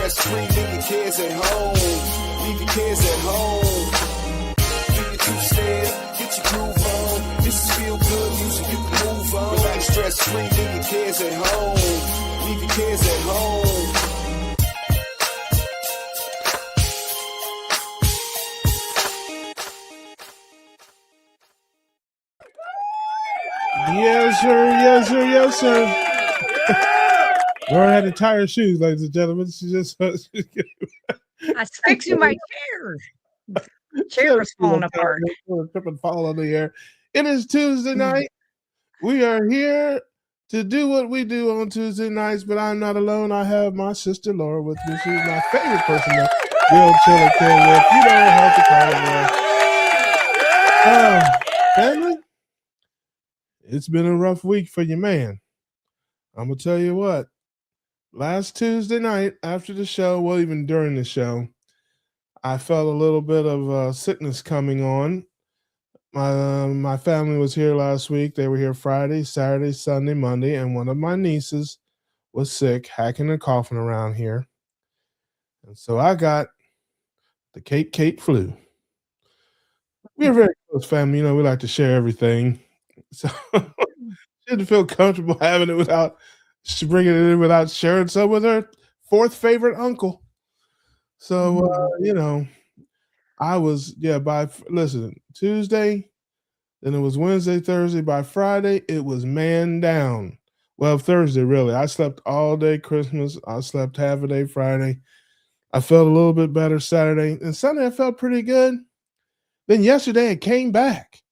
stress-free, leave your kids at home. Leave your kids at home. Do your two-step, get your groove on. This is feel-good music, you can move on. Relax, stress-free, leave your kids at home. Leave your kids at home. Yes, sir. Yes, sir. Yes, sir. Laura had to tie her shoes, ladies and gentlemen. She just. I was fixing my chair. Chair was falling apart. Trip and fall on the air. It is Tuesday night. We are here to do what we do on Tuesday nights, but I'm not alone. I have my sister Laura with me. She's my favorite person to grill, chill, and kill with. You know how to call it. Family, it's been a rough week for your man. I'm going to tell you what. Last Tuesday night after the show, well, even during the show, I felt a little bit of sickness coming on. My family was here last week. They were here Friday, Saturday, Sunday, Monday, and one of my nieces was sick, hacking and coughing around here. And so I got the Kate flu. We're a very close family. You know, we like to share everything. So she didn't feel comfortable having it without bringing it in without sharing some with her fourth favorite uncle. So, you know, I was, Tuesday, then it was Wednesday, Thursday. By Friday, it was man down. Well, Thursday, really. I slept all day Christmas. I slept half a day Friday. I felt a little bit better Saturday. And Sunday, I felt pretty good. Then yesterday, it came back.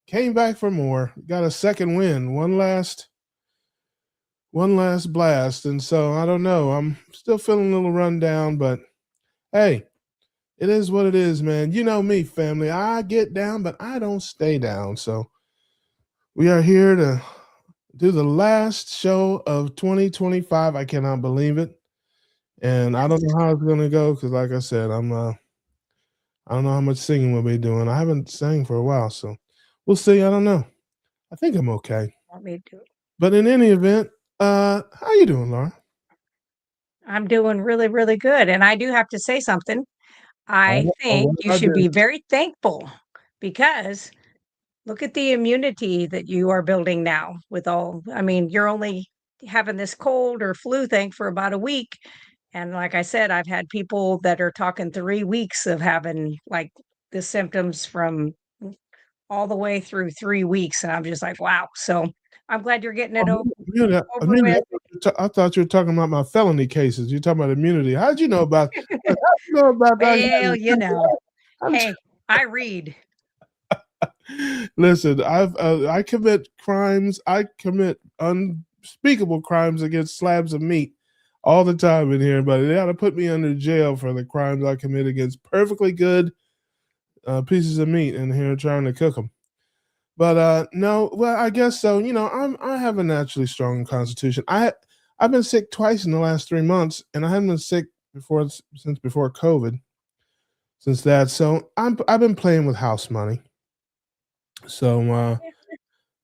Came back for more. Got a second win. One last blast. And so, I don't know. I'm still feeling a little run down, but hey, it is what it is, man. You know me, family. I get down, but I don't stay down. So we are here to do the last show of 2025. I cannot believe it. And I don't know how it's going to go because, like I said, I don't know how much singing we'll be doing. I haven't sang for a while, so we'll see. I don't know. I think I'm okay. Want me to do it? But in any event, how you doing, Laura? I'm doing really, really good. And I do have to say something. I think you should be very thankful because look at the immunity that you are building now you're only having this cold or flu thing for about a week. And like I said, I've had people that are talking 3 weeks of having like the symptoms from all the way through 3 weeks. And I'm just like, wow. So I'm glad you're getting it over with. I thought you were talking about my felony cases. You're talking about immunity. How'd you know about that? Well, you know, hey, I read. Listen, I commit crimes. I commit unspeakable crimes against slabs of meat all the time in here, but they ought to put me under jail for the crimes I commit against perfectly good pieces of meat in here trying to cook them. But no, well, I guess so. You know, I have a naturally strong constitution. I've been sick twice in the last 3 months, and I haven't been sick since before COVID. Since that, so I've been playing with house money. So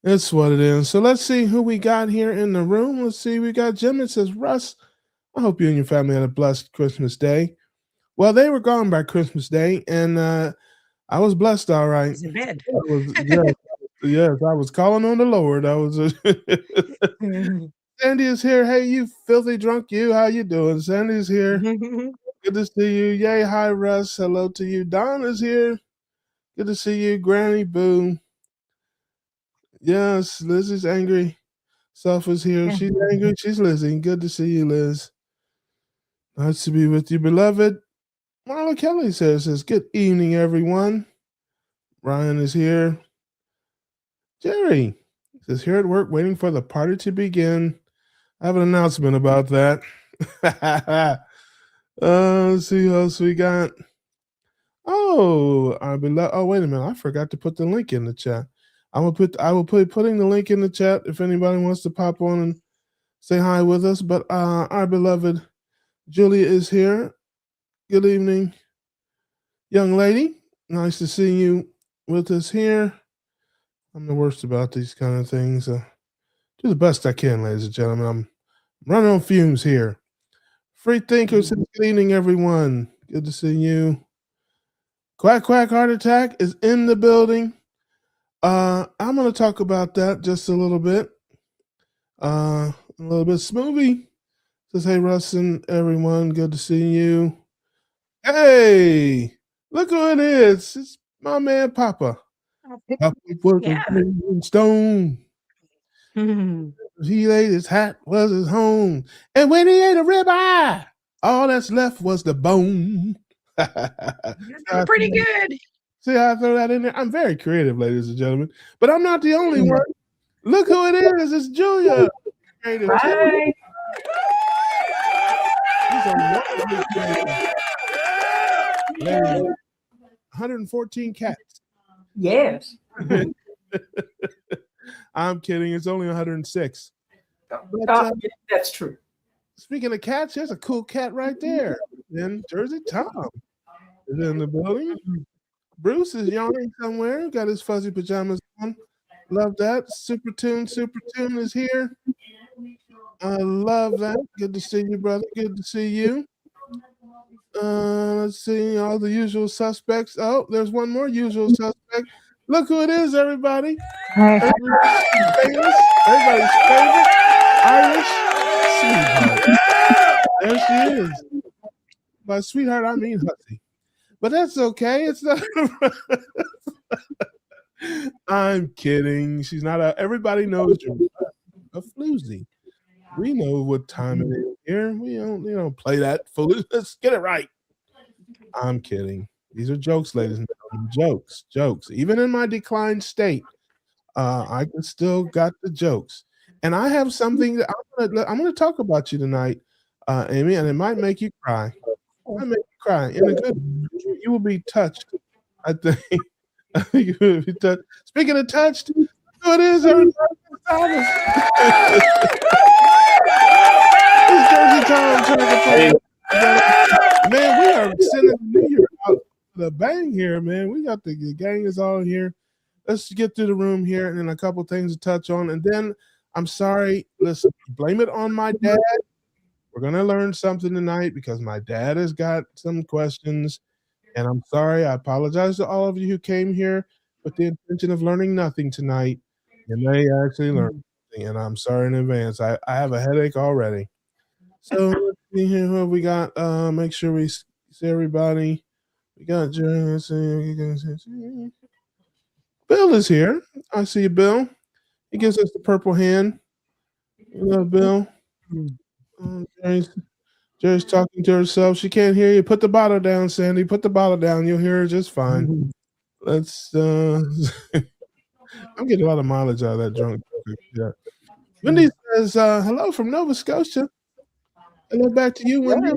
it's what it is. So let's see who we got here in the room. Let's see. We got Jim. It says, Russ, I hope you and your family had a blessed Christmas day. Well, they were gone by Christmas Day, and I was blessed, all right. He's in bed. Yes, I was calling on the Lord. I was. Sandy is here. Hey, you filthy drunk, you. How you doing? Sandy's here. Good to see you. Yay, hi, Russ. Hello to you. Don is here. Good to see you. Granny Boo. Yes, Liz is angry. Self is here. She's angry. She's Lizzie. Good to see you, Liz. Nice to be with you, beloved. Marla Kelly says, good evening, everyone. Ryan is here. Jerry says, here at work, waiting for the party to begin. I have an announcement about that. Let's see who else we got. Oh, wait a minute. I forgot to put the link in the chat. I will be putting the link in the chat if anybody wants to pop on and say hi with us. But our beloved Julia is here. Good evening, young lady. Nice to see you with us here. I'm the worst about these kind of things. Do the best I can, ladies and gentlemen. I'm running on fumes here Free thinkers, good evening, everyone. Good to see you. Quack Quack Heart Attack is in the building. I'm going to talk about that just a little bit. A little bit. Smoothie says, "Hey, Russ and everyone, good to see you." Hey, look who it is! It's my man Papa. Papa working Yeah. stone. He ate his hat was his home, and when he ate a ribeye, all that's left was the bone. Pretty good. See how I throw that in there? I'm very creative, ladies and gentlemen, but I'm not the only one. Look who it is! It's Julia. Creative too. He's a wonderful creative. Lady, 114 cats. Yes. I'm kidding. It's only 106. But, that's true. Speaking of cats, there's a cool cat right there. And Jersey Tom is in the building. Bruce is yawning somewhere. Got his fuzzy pajamas on. Love that. Super Tune is here. I love that. Good to see you, brother. Good to see you. Let's see all the usual suspects. Oh, there's one more usual suspect. Look who it is, everybody. Everybody's favorite Irish sweetheart. There she is. By sweetheart, I mean hussy. But that's okay. It's not. I'm kidding. She's not a. Everybody knows you're a floozy. We know what time it is here. We don't play that foolish. Let's get it right. I'm kidding. These are jokes, ladies and gentlemen. Jokes. Even in my declined state, I can still got the jokes. And I have something that I'm gonna talk about you tonight, Amy, and it might make you cry. It might make you cry. In a good, you will be touched. I think. I think you will be touched. Speaking of touched, who it is, everybody? Thomas. It's Jersey Tom. Man, we are sending the New Year out the bang here, man. We got the gang is all here. Let's get through the room here and then a couple things to touch on. And then I'm sorry, listen, blame it on my dad. We're going to learn something tonight because my dad has got some questions. And I'm sorry. I apologize to all of you who came here with the intention of learning nothing tonight. And they actually learned something. And I'm sorry in advance. I have a headache already. So let's see here what we got. Make sure we see everybody. We got Jerry. Bill is here. I see you, Bill. He gives us the purple hand. You know, Bill. Jerry's talking to herself. She can't hear you. Put the bottle down, Sandy. Put the bottle down. You'll hear her just fine. Let's. I'm getting a lot of mileage out of that drunk. Yeah. Wendy says, "Hello from Nova Scotia." Hello back to you, Wendy.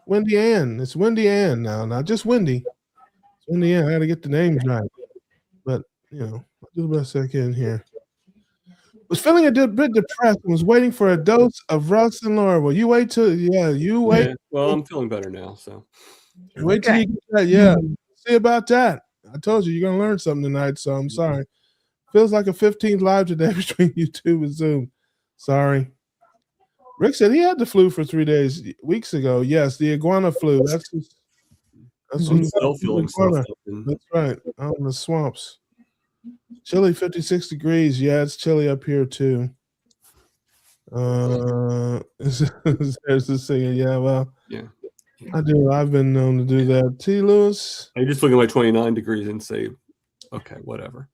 Wendy Ann. It's Wendy Ann now, not just Wendy. It's Wendy Ann. I got to get the names right. But, I'll do the best I can here. Was feeling a bit depressed and was waiting for a dose of Russ and Laura. Well, you wait. Yeah, well, I'm feeling better now, so. Wait till you get that. Yeah. See about that. I told you you're going to learn something tonight, so I'm sorry. Feels like a 15th live today between YouTube and Zoom. Sorry. Rick said he had the flu for 3 days, weeks ago. Yes, the iguana flu. That's I'm still feeling stuff. That's right. Out in the swamps. Chilly, 56 degrees. Yeah, it's chilly up here too. There's the singer. Yeah, well. Yeah. I do. I've been known to do that. T. Lewis. I just look at my 29 degrees and say, okay, whatever.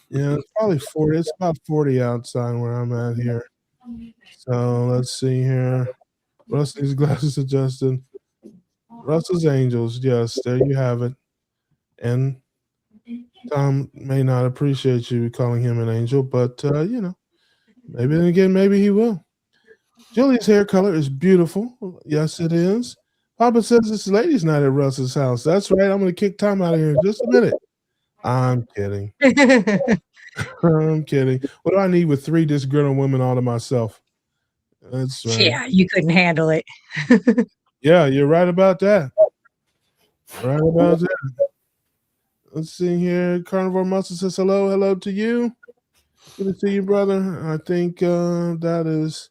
Yeah, it's probably 40. It's about 40 outside where I'm at here. So let's see here. Rusty's glasses adjusted. Russell's Angels. Yes, there you have it. And Tom may not appreciate you calling him an angel, but maybe he will. Julie's hair color is beautiful. Yes, it is. Papa says it's ladies' night at Russ's house. That's right. I'm going to kick Tom out of here in just a minute. I'm kidding. I'm kidding. What do I need with 3 disgruntled women all to myself? That's right. Yeah, you couldn't handle it. Yeah, you're right about that. Right about that. Let's see here. Carnivore Muscle says hello to you. Good to see you, brother. I think that is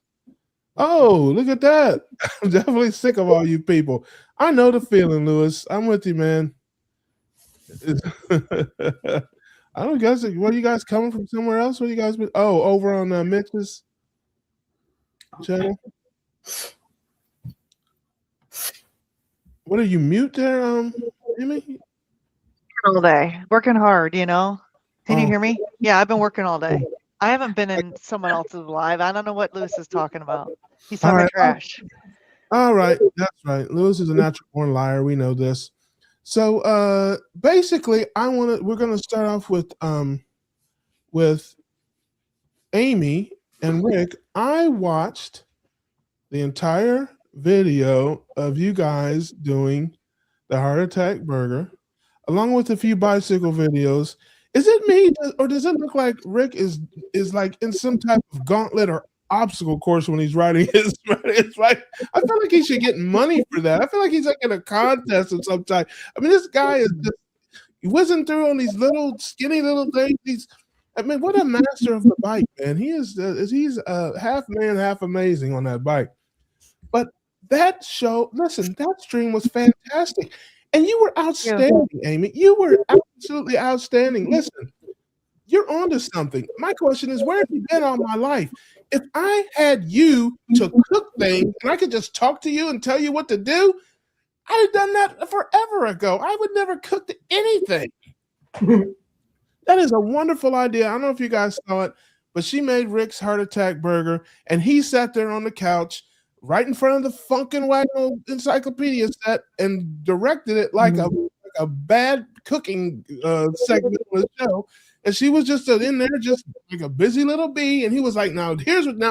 Oh, look at that. I'm definitely sick of all you people. I know the feeling, Lewis. I'm with you, man. I don't guess. What are you guys coming from somewhere else? What are you guys been? Oh, over on Mitch's channel. What are you mute there, Amy? All day, working hard. You know. Can you Oh. hear me? Yeah, I've been working all day. I haven't been in someone else's live. I don't know what Lewis is talking about. He's talking trash. All right, that's right. Lewis is a natural born liar. We know this. So basically, we're gonna start off with Amy and Rick. I watched the entire video of you guys doing the heart attack burger, along with a few bicycle videos. Is it me, or does it look like Rick is like in some type of gauntlet or obstacle course when he's riding his? It's like I feel like he should get money for that. I feel like he's like in a contest of some type. I mean, this guy is just whizzing through on these little skinny little things. I mean, what a master of the bike, man! He's half man, half amazing on that bike. But that stream was fantastic. And you were outstanding, Amy. You were absolutely outstanding. Listen, you're onto something. My question is, where have you been all my life? If I had you to cook things and I could just talk to you and tell you what to do, I'd have done that forever ago. I would never cook anything. That is a wonderful idea. I don't know if you guys saw it, but she made Rick's heart attack burger, and he sat there on the couch right in front of the Funkin' Wagnall encyclopedia set and directed it like a bad cooking segment of the show. And she was just in there, just like a busy little bee. And he was like, now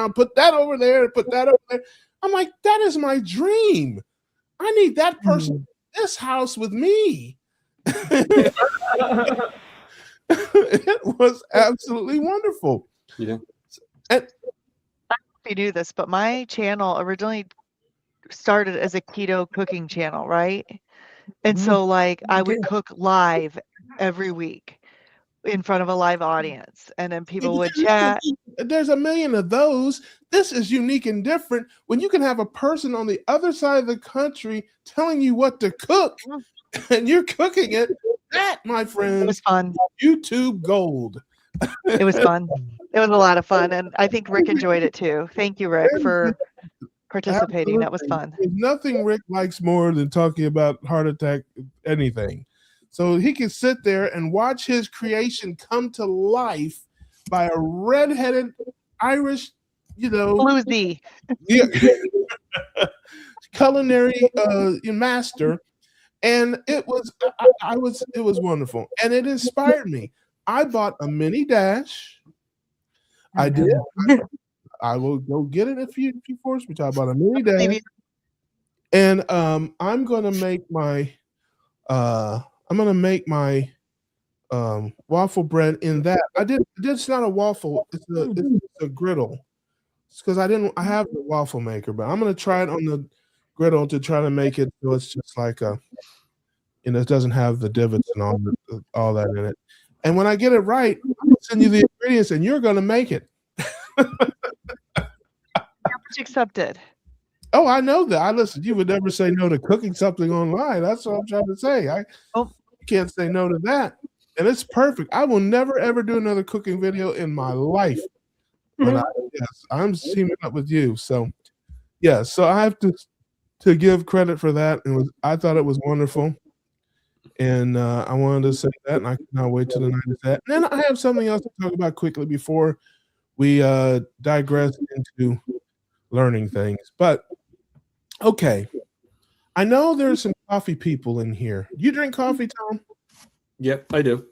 put that over there, put that over there. I'm like, that is my dream. I need that person in this house with me. It was absolutely wonderful. Yeah. I don't know if you knew this, but my channel originally started as a keto cooking channel, right? And so like I would cook live every week in front of a live audience, and then people would chat. There's a million of those. This is unique and different when you can have a person on the other side of the country telling you what to cook and you're cooking it. That, my friend, It was fun. YouTube gold. It was fun. It was a lot of fun, and I think Rick enjoyed it too. Thank you, Rick, for participating. That was fun. There's nothing Rick likes more than talking about heart attack anything. So he can sit there and watch his creation come to life by a redheaded Irish, bluesy, culinary master. And it was wonderful, and it inspired me. I bought a mini dash. I did. I will go get it if you force me to. I bought a mini dash, and I'm gonna make my waffle bread in that. It's not a waffle. It's a griddle. It's because I have the waffle maker, but I'm gonna try it on the griddle to try to make it so it's just like it doesn't have the divots and all that in it. And when I get it right, I'm gonna send you the ingredients, and you're gonna make it. Accepted. Oh, I know that. Listen, you would never say no to cooking something online. That's what I'm trying to say. You can't say no to that. And it's perfect. I will never, ever do another cooking video in my life. But I'm teaming up with you. So, yeah. So I have to give credit for that. I thought it was wonderful. And I wanted to say that, and I cannot wait till the night is that. And then I have something else to talk about quickly before we digress into learning things. But okay, I know there's some coffee people in here. You drink coffee, Tom? Yep, I do.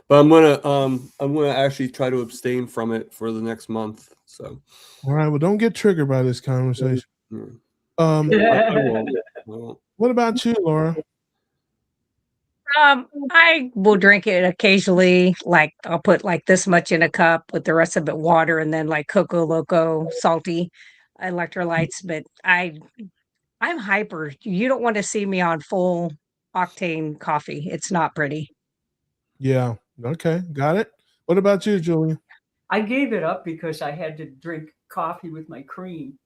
But I'm gonna actually try to abstain from it for the next month. So, all right. Well, don't get triggered by this conversation. I won't. What about you, Laura? I will drink it occasionally. Like I'll put like this much in a cup with the rest of it water, and then like Coco Loco salty electrolytes. But I'm hyper. You don't want to see me on full octane coffee. It's not pretty. Yeah. Okay. Got it. What about you, Julia? I gave it up because I had to drink coffee with my cream.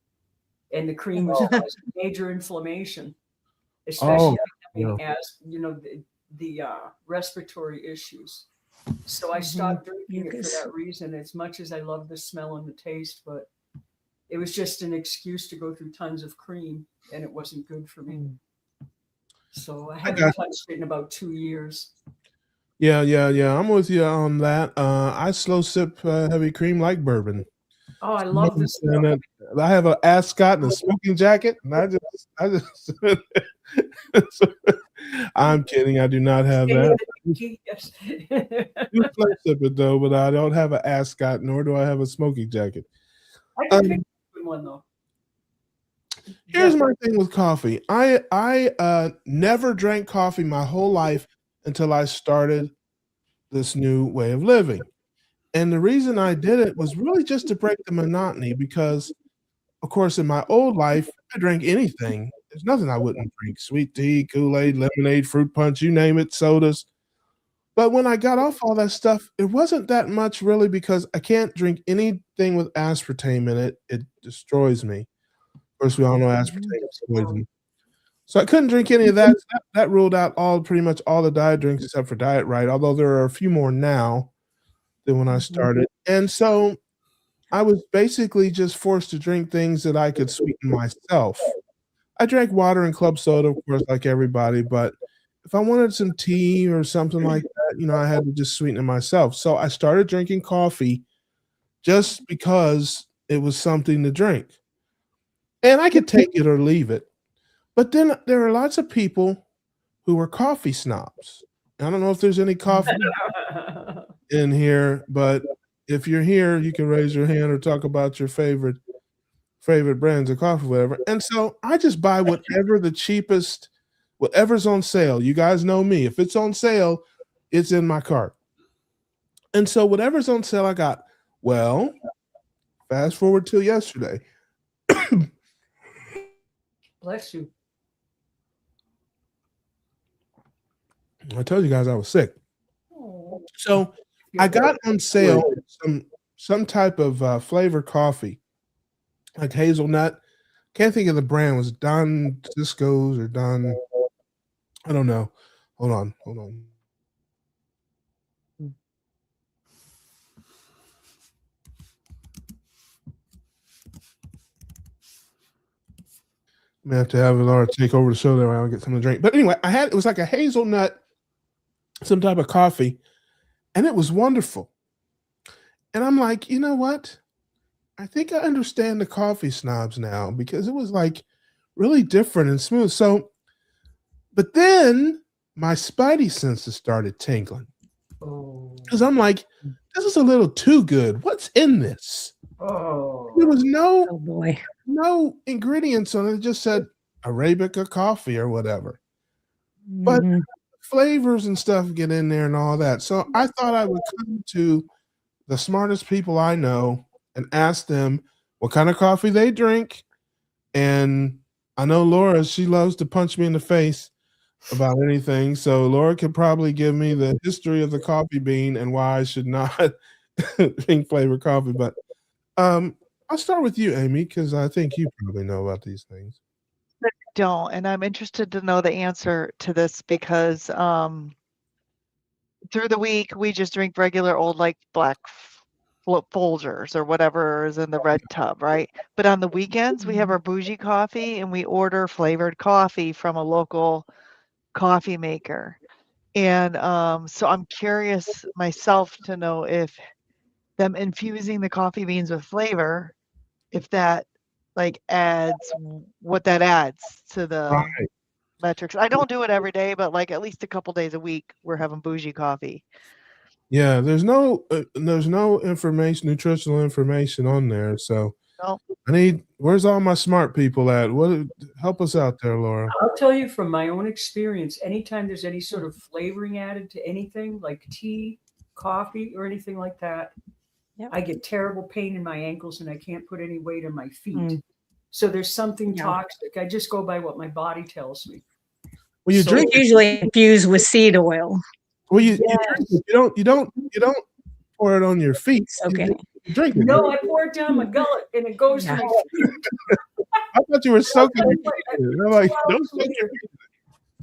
and the cream was causing major inflammation, especially as the respiratory issues. So I stopped drinking it for that reason, as much as I love the smell and the taste, but it was just an excuse to go through tons of cream, and it wasn't good for me. So I haven't touched it in about 2 years. Yeah. I'm with you on that. I slow sip heavy cream like bourbon. Oh, I love this. I have an ascot and a smoking jacket, and I just I'm kidding. I do not have that. Yes. You slow sip it though, but I don't have an ascot, nor do I have a smoking jacket. I can pick one though. Here's my thing with coffee. I never drank coffee my whole life until I started this new way of living. And the reason I did it was really just to break the monotony because, of course, in my old life, I drank anything. There's nothing I wouldn't drink. Sweet tea, Kool-Aid, lemonade, fruit punch, you name it, sodas. But when I got off all that stuff, it wasn't that much really because I can't drink anything with aspartame in it. It destroys me. Of course, we all know aspartame is poison. So I couldn't drink any of that. That ruled out pretty much all the diet drinks except for Diet Right, although there are a few more now than when I started. And so I was basically just forced to drink things that I could sweeten myself. I drank water and club soda, of course, like everybody, but if I wanted some tea or something like that, I had to just sweeten it myself. So I started drinking coffee just because it was something to drink. And I could take it or leave it. But then there are lots of people who are coffee snobs. I don't know if there's any coffee in here, but if you're here, you can raise your hand or talk about your favorite brands of coffee, whatever. And so I just buy whatever the cheapest, whatever's on sale. You guys know me. If it's on sale, it's in my cart. And so whatever's on sale, I got. Well, fast forward till yesterday. Bless you. I told you guys I was sick. So I got on sale some type of flavored coffee, like hazelnut. Can't think of the brand. It was Don Cisco's or Don. I don't know. Hold on. I may have to have Laura take over the show there. I'll get something to drink. But anyway, it was like a hazelnut, some type of coffee, and it was wonderful. And I'm like, you know what? I think I understand the coffee snobs now because it was like really different and smooth. So, but then my spidey senses started tingling because I'm like, this is a little too good. What's in this? There was no ingredients on it. It just said Arabica coffee or whatever. But flavors and stuff get in there and all that. So I thought I would come to the smartest people I know and ask them what kind of coffee they drink. And I know Laura, she loves to punch me in the face about anything. So Laura could probably give me the history of the coffee bean and why I should not drink flavored coffee. But I'll start with you, Amy, because I think you probably know about these things. I don't, and I'm interested to know the answer to this because through the week we just drink regular old like black Folgers or whatever is in the red tub, right? But on the weekends we have our bougie coffee and we order flavored coffee from a local coffee maker. And so I'm curious myself to know if them infusing the coffee beans with flavor, if that like adds what that adds to the metrics. I don't do it every day, but like at least a couple days a week we're having bougie coffee. Yeah, there's no information, nutritional information on there. So where's all my smart people at? Help us out there, Laura. I'll tell you from my own experience, anytime there's any sort of flavoring added to anything like tea, coffee, or anything like that, I get terrible pain in my ankles and I can't put any weight on my feet. So there's something toxic. I just go by what my body tells me. Well, you drink usually infused with seed oil. Well, you don't pour it on your feet. Okay. You drink it. No, I pour it down my gullet and it goes to my feet. I thought you were soaking. I'm like, don't soak your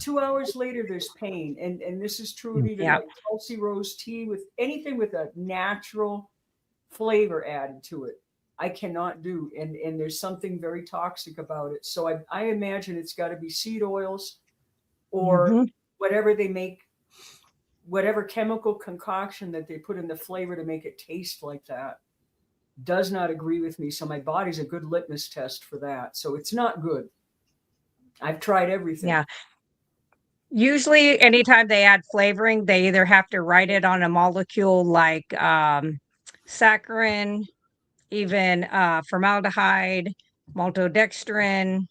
2 hours later, there's pain, and this is true of even like Tulsi rose tea with anything with a natural flavor added to it. I cannot do, and there's something very toxic about it. So I imagine it's got to be seed oils or whatever they make, whatever chemical concoction that they put in the flavor to make it taste like that. Does not agree with me. So my body's a good litmus test for that. So it's not good. I've tried everything. Yeah. Usually anytime they add flavoring, they either have to write it on a molecule like saccharin, even formaldehyde, maltodextrin,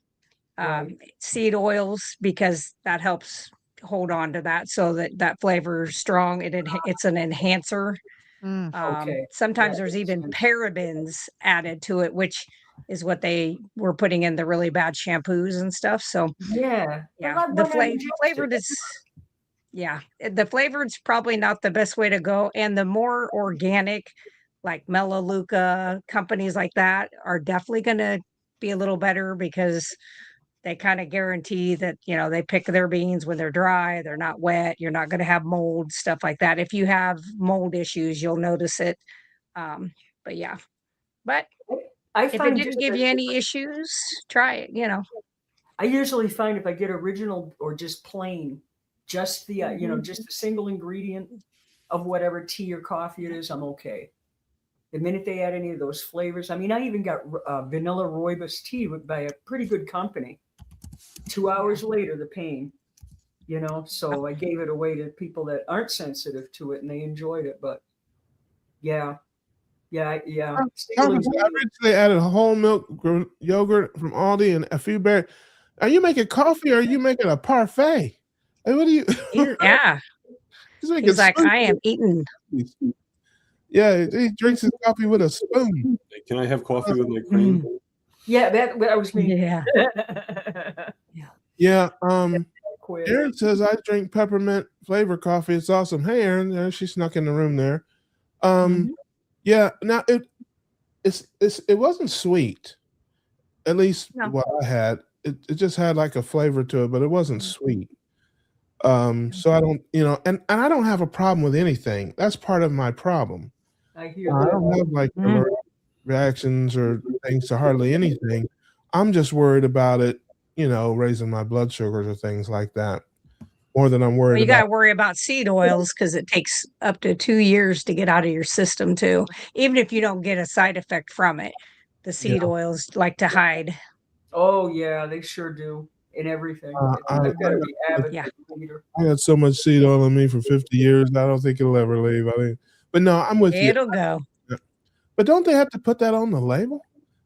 seed oils, because that helps hold on to that so that flavor is strong. It's an enhancer. Sometimes there's even parabens added to it, which is what they were putting in the really bad shampoos and stuff. So the flavored is the flavored's probably not the best way to go. And the more organic, like Melaleuca, companies like that are definitely going to be a little better because they kind of guarantee that, they pick their beans when they're dry, they're not wet, you're not going to have mold, stuff like that. If you have mold issues, you'll notice it. But if it didn't give you any issues, try it, I usually find if I get original or just plain, just the, just a single ingredient of whatever tea or coffee it is, I'm okay. The minute they add any of those flavors, I even got vanilla rooibos tea by a pretty good company. 2 hours later, the pain, so I gave it away to people that aren't sensitive to it and they enjoyed it. But yeah. I recently added whole milk yogurt from Aldi and a few berries. Are you making coffee or are you making a parfait? Hey, what are you? Yeah. He's like, I am eating. Yeah, he drinks his coffee with a spoon. Can I have coffee with my cream? Yeah, that was me. Yeah. Yeah. Aaron says I drink peppermint flavor coffee. It's awesome. Hey, Aaron, she snuck in the room there. Yeah. Now it wasn't sweet. At least what I had. It just had like a flavor to it, but it wasn't sweet. So I don't, and I don't have a problem with anything. That's part of my problem. I hear I don't have like allergic reactions or things to hardly anything. I'm just worried about it, raising my blood sugars or things like that. More than I'm worried about. You got to worry about seed oils because it takes up to 2 years to get out of your system too. Even if you don't get a side effect from it, the seed oils like to hide. Oh yeah, they sure do in everything. I've got to be avid leader. I had so much seed oil in me for 50 years. I don't think it'll ever leave. But no, I'm with you. It'll go. But don't they have to put that on the label?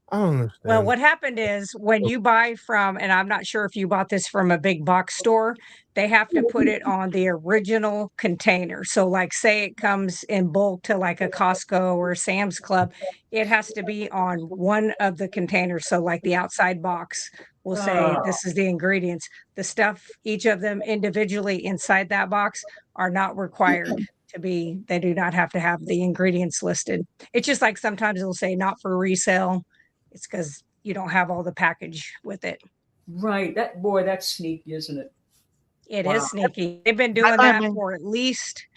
I don't understand. Well, what happened is when you buy from, and I'm not sure if you bought this from a big box store, they have to put it on the original container. So like say it comes in bulk to like a Costco or a Sam's Club, it has to be on one of the containers. So like the outside box will say, this is the ingredients. The stuff, each of them individually inside that box are not required to be, they do not have to have the ingredients listed. It's just like sometimes it'll say not for resale. It's because you don't have all the package with it. Right. That's sneaky, isn't it? It is sneaky. They've been doing that for at least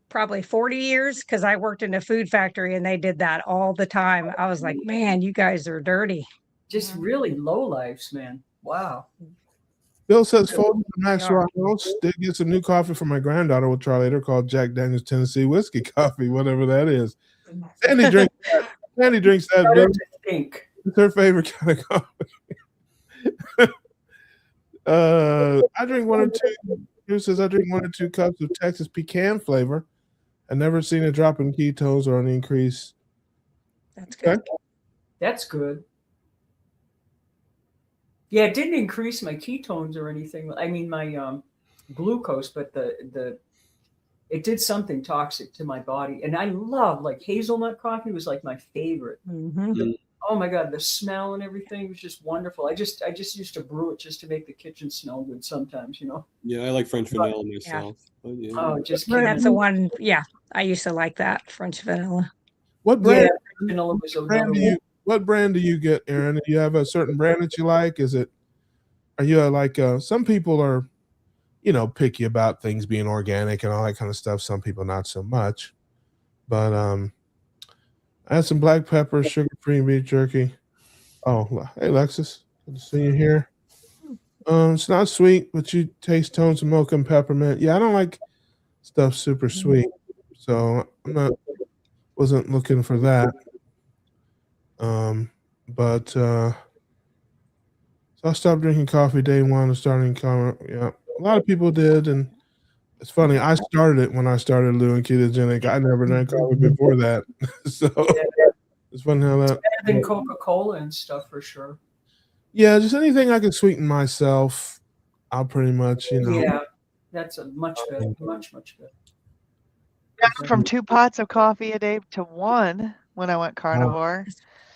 probably 40 years because I worked in a food factory and they did that all the time. I was like, man, you guys are dirty. Just really low lives, man. Wow. Bill says, Fold Max Ross did get some new coffee for my granddaughter. We'll try later, called Jack Daniel's Tennessee Whiskey Coffee, whatever that is. Sandy drinks that. Sandy drinks that. Bill. It's her favorite kind of coffee. I drink one or two. Who says I drink 1 or 2 cups of Texas pecan flavor. I've never seen a drop in ketones or an increase. That's good. That's good. Yeah, it didn't increase my ketones or anything. I mean, my glucose, but it did something toxic to my body. And I love like hazelnut coffee was like my favorite. Oh my God, the smell and everything was just wonderful. I just used to brew it just to make the kitchen smell good sometimes, Yeah, I like French vanilla myself. Yeah. Oh, just that's the one. Yeah, I used to like that French vanilla. What brand? Vanilla was brand do what brand do you get, Aaron? Do you have a certain brand that you like? Are you like some people are, picky about things being organic and all that kind of stuff. Some people not so much. But I had some black pepper, sugar-free beef jerky. Oh, hey Lexus, good to see you here. It's not sweet, but you taste tones of mocha and peppermint. Yeah, I don't like stuff super sweet, so wasn't looking for that. But so I stopped drinking coffee day one and starting yeah, a lot of people did, and it's funny. I started it when I started doing ketogenic. I never drank coffee before that, so it's funny how that. Better than Coca-Cola and stuff for sure. Yeah, just anything I can sweeten myself, I'll pretty much, Yeah, that's a much better, much better. From 2 pots of coffee a day to 1 when I went carnivore.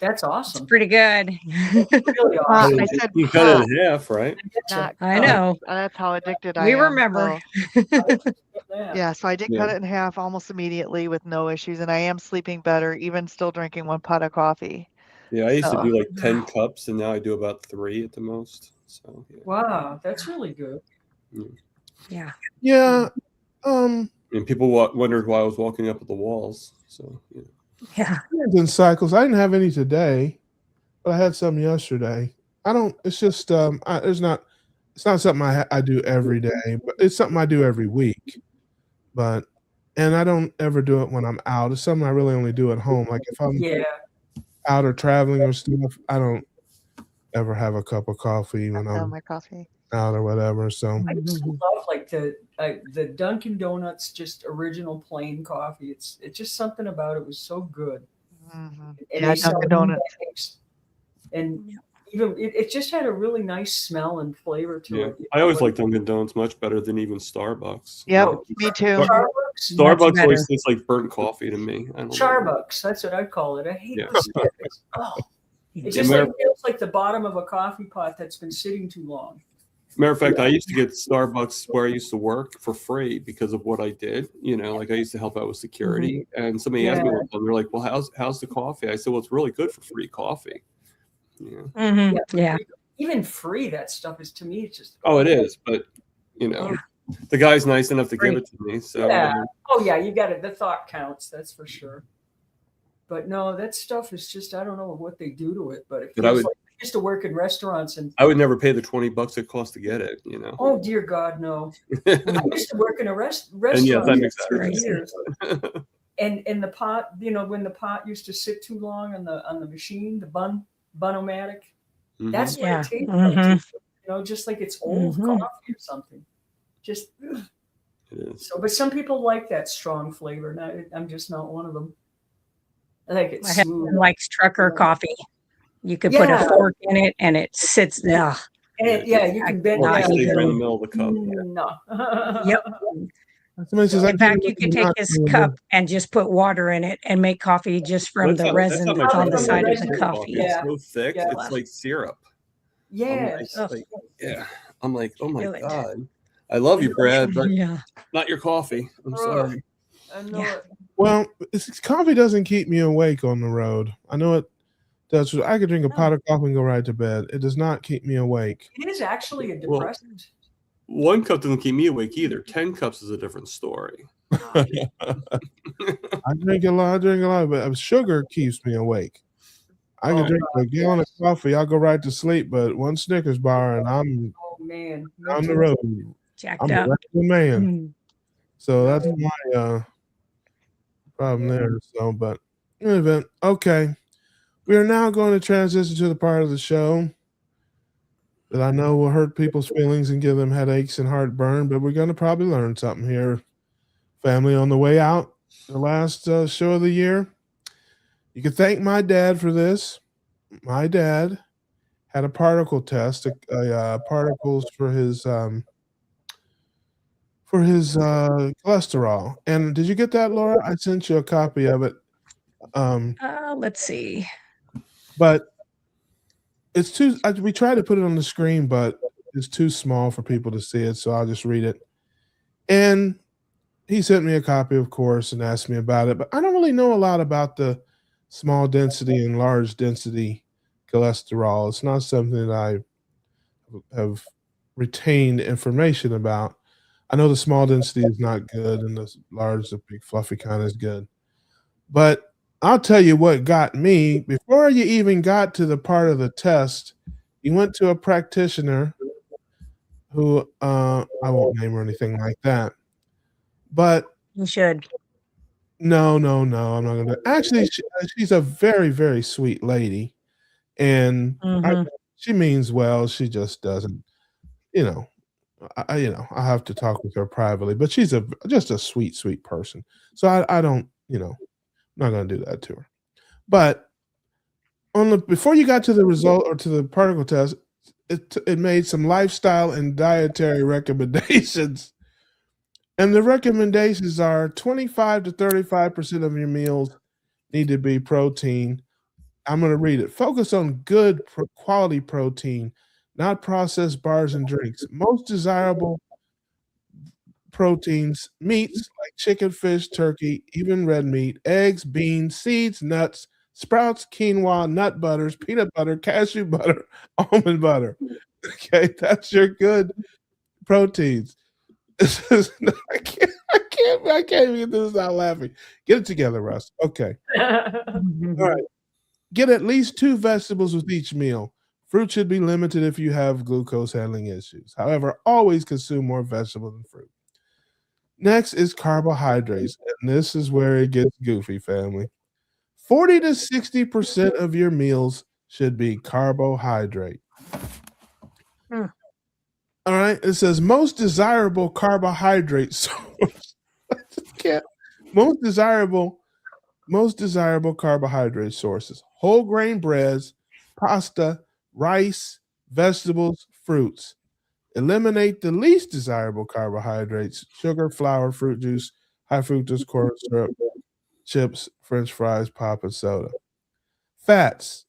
That's awesome. It's pretty good. Really awesome. I said you cut it in half, right? I know. That's how addicted I am. We remember. Yeah, so I did cut it in half almost immediately with no issues, and I am sleeping better, even still drinking 1 pot of coffee. Yeah, I used to do like 10 cups, and now I do about 3 at the most. So yeah. Wow, that's really good. Yeah. Yeah. And people wondered why I was walking up at the walls. So yeah. In cycles, I didn't have any today, but I had some yesterday. It's just it's not something I do every day, but it's something I do every week. And I don't ever do it when I'm out. It's something I really only do at home. Like if I'm out or traveling or stuff, I don't ever have a cup of coffee when I'm out or whatever. So I just love like the Dunkin' Donuts just original plain coffee. It's just something about it was so good. Mm-hmm. And Dunkin' Donuts. And even it just had a really nice smell and flavor to it. I always like Dunkin' Donuts much better than even Starbucks. Yep, me too. Starbucks always tastes like burnt coffee to me. Starbucks, that's what I call it. I hate the stickers. It just feels like the bottom of a coffee pot that's been sitting too long. Matter of fact, I used to get Starbucks where I used to work for free because of what I did. Like I used to help out with security, and somebody asked me one time, they're like, "Well, how's the coffee?" I said, "Well, it's really good for free coffee." Yeah. Even free, that stuff is to me. It's just it is, but the guy's nice enough to give it to me. So you got it. The thought counts. That's for sure. But no, that stuff is just I don't know what they do to it. But I used to work in restaurants, and I would never pay the $20 it costs to get it. Oh dear God, no! I used to work in a restaurant and that makes for years. And the pot, when the pot used to sit too long on the machine, the Bun-O-Matic, that's what it tastes like. Just like it's old coffee or something. Just it is. So, but some people like that strong flavor. I'm just not one of them. I think it's My smooth. husband likes trucker coffee. You could put a fork in it, and it sits there. And you can bend it it in the middle of the cup. No. Yep. In fact, you could take this cup and just put water in it and make coffee just from the resin on the side of the coffee. It's so thick, it's like syrup. Yes. I'm like, oh my God. I love you, Brad, but not your coffee. I'm sorry. I know it. Well, coffee doesn't keep me awake on the road. I know it does. I could drink a pot of coffee and go right to bed. It does not keep me awake. It is actually a depressant. 1 cup doesn't keep me awake either. 10 cups is a different story. I drink a lot, but sugar keeps me awake. I can drink a gallon of coffee, I'll go right to sleep, but 1 Snickers bar and I'm on the road. I'm a regular man. So that's my problem there. So, but in any event, okay. We are now going to transition to the part of the show that I know will hurt people's feelings and give them headaches and heartburn, but we're going to probably learn something here. Family, on the way out, the last show of the year, you can thank my dad for this. My dad had a particle test, particles for his cholesterol. And did you get that, Laura? I sent you a copy of it. Let's see. But it's too. We tried to put it on the screen, but it's too small for people to see it. So I'll just read it. And he sent me a copy, of course, and asked me about it. But I don't really know a lot about the small density and large density cholesterol. It's not something that I have retained information about. I know the small density is not good and the large, the big fluffy kind is good. But I'll tell you what got me, before you even got to the part of the test, you went to a practitioner who I won't name or anything like that. But you should. No, I'm not gonna. Actually, she's a very, very sweet lady, and she means well. She just doesn't, you know. I have to talk with her privately, but she's just a sweet, sweet person. So I don't, I'm not gonna do that to her. But before you got to the result or to the particle test, it made some lifestyle and dietary recommendations. And the recommendations are 25 to 35% of your meals need to be protein. I'm going to read it. Focus on good quality protein, not processed bars and drinks. Most desirable proteins, meats like chicken, fish, turkey, even red meat, eggs, beans, seeds, nuts, sprouts, quinoa, nut butters, peanut butter, cashew butter, almond butter. Okay, that's your good proteins. I can't even get this without laughing. Get it together, Russ. Okay. All right. Get at least 2 vegetables with each meal. Fruit should be limited if you have glucose handling issues. However, always consume more vegetables than fruit. Next is carbohydrates, and this is where it gets goofy, family. 40 to 60% of your meals should be carbohydrate. All right, it says most desirable carbohydrate source. Most desirable carbohydrate sources: whole grain breads, pasta, rice, vegetables, fruits. Eliminate the least desirable carbohydrates: sugar, flour, fruit juice, high fructose corn syrup, chips, French fries, pop, and soda. Fats.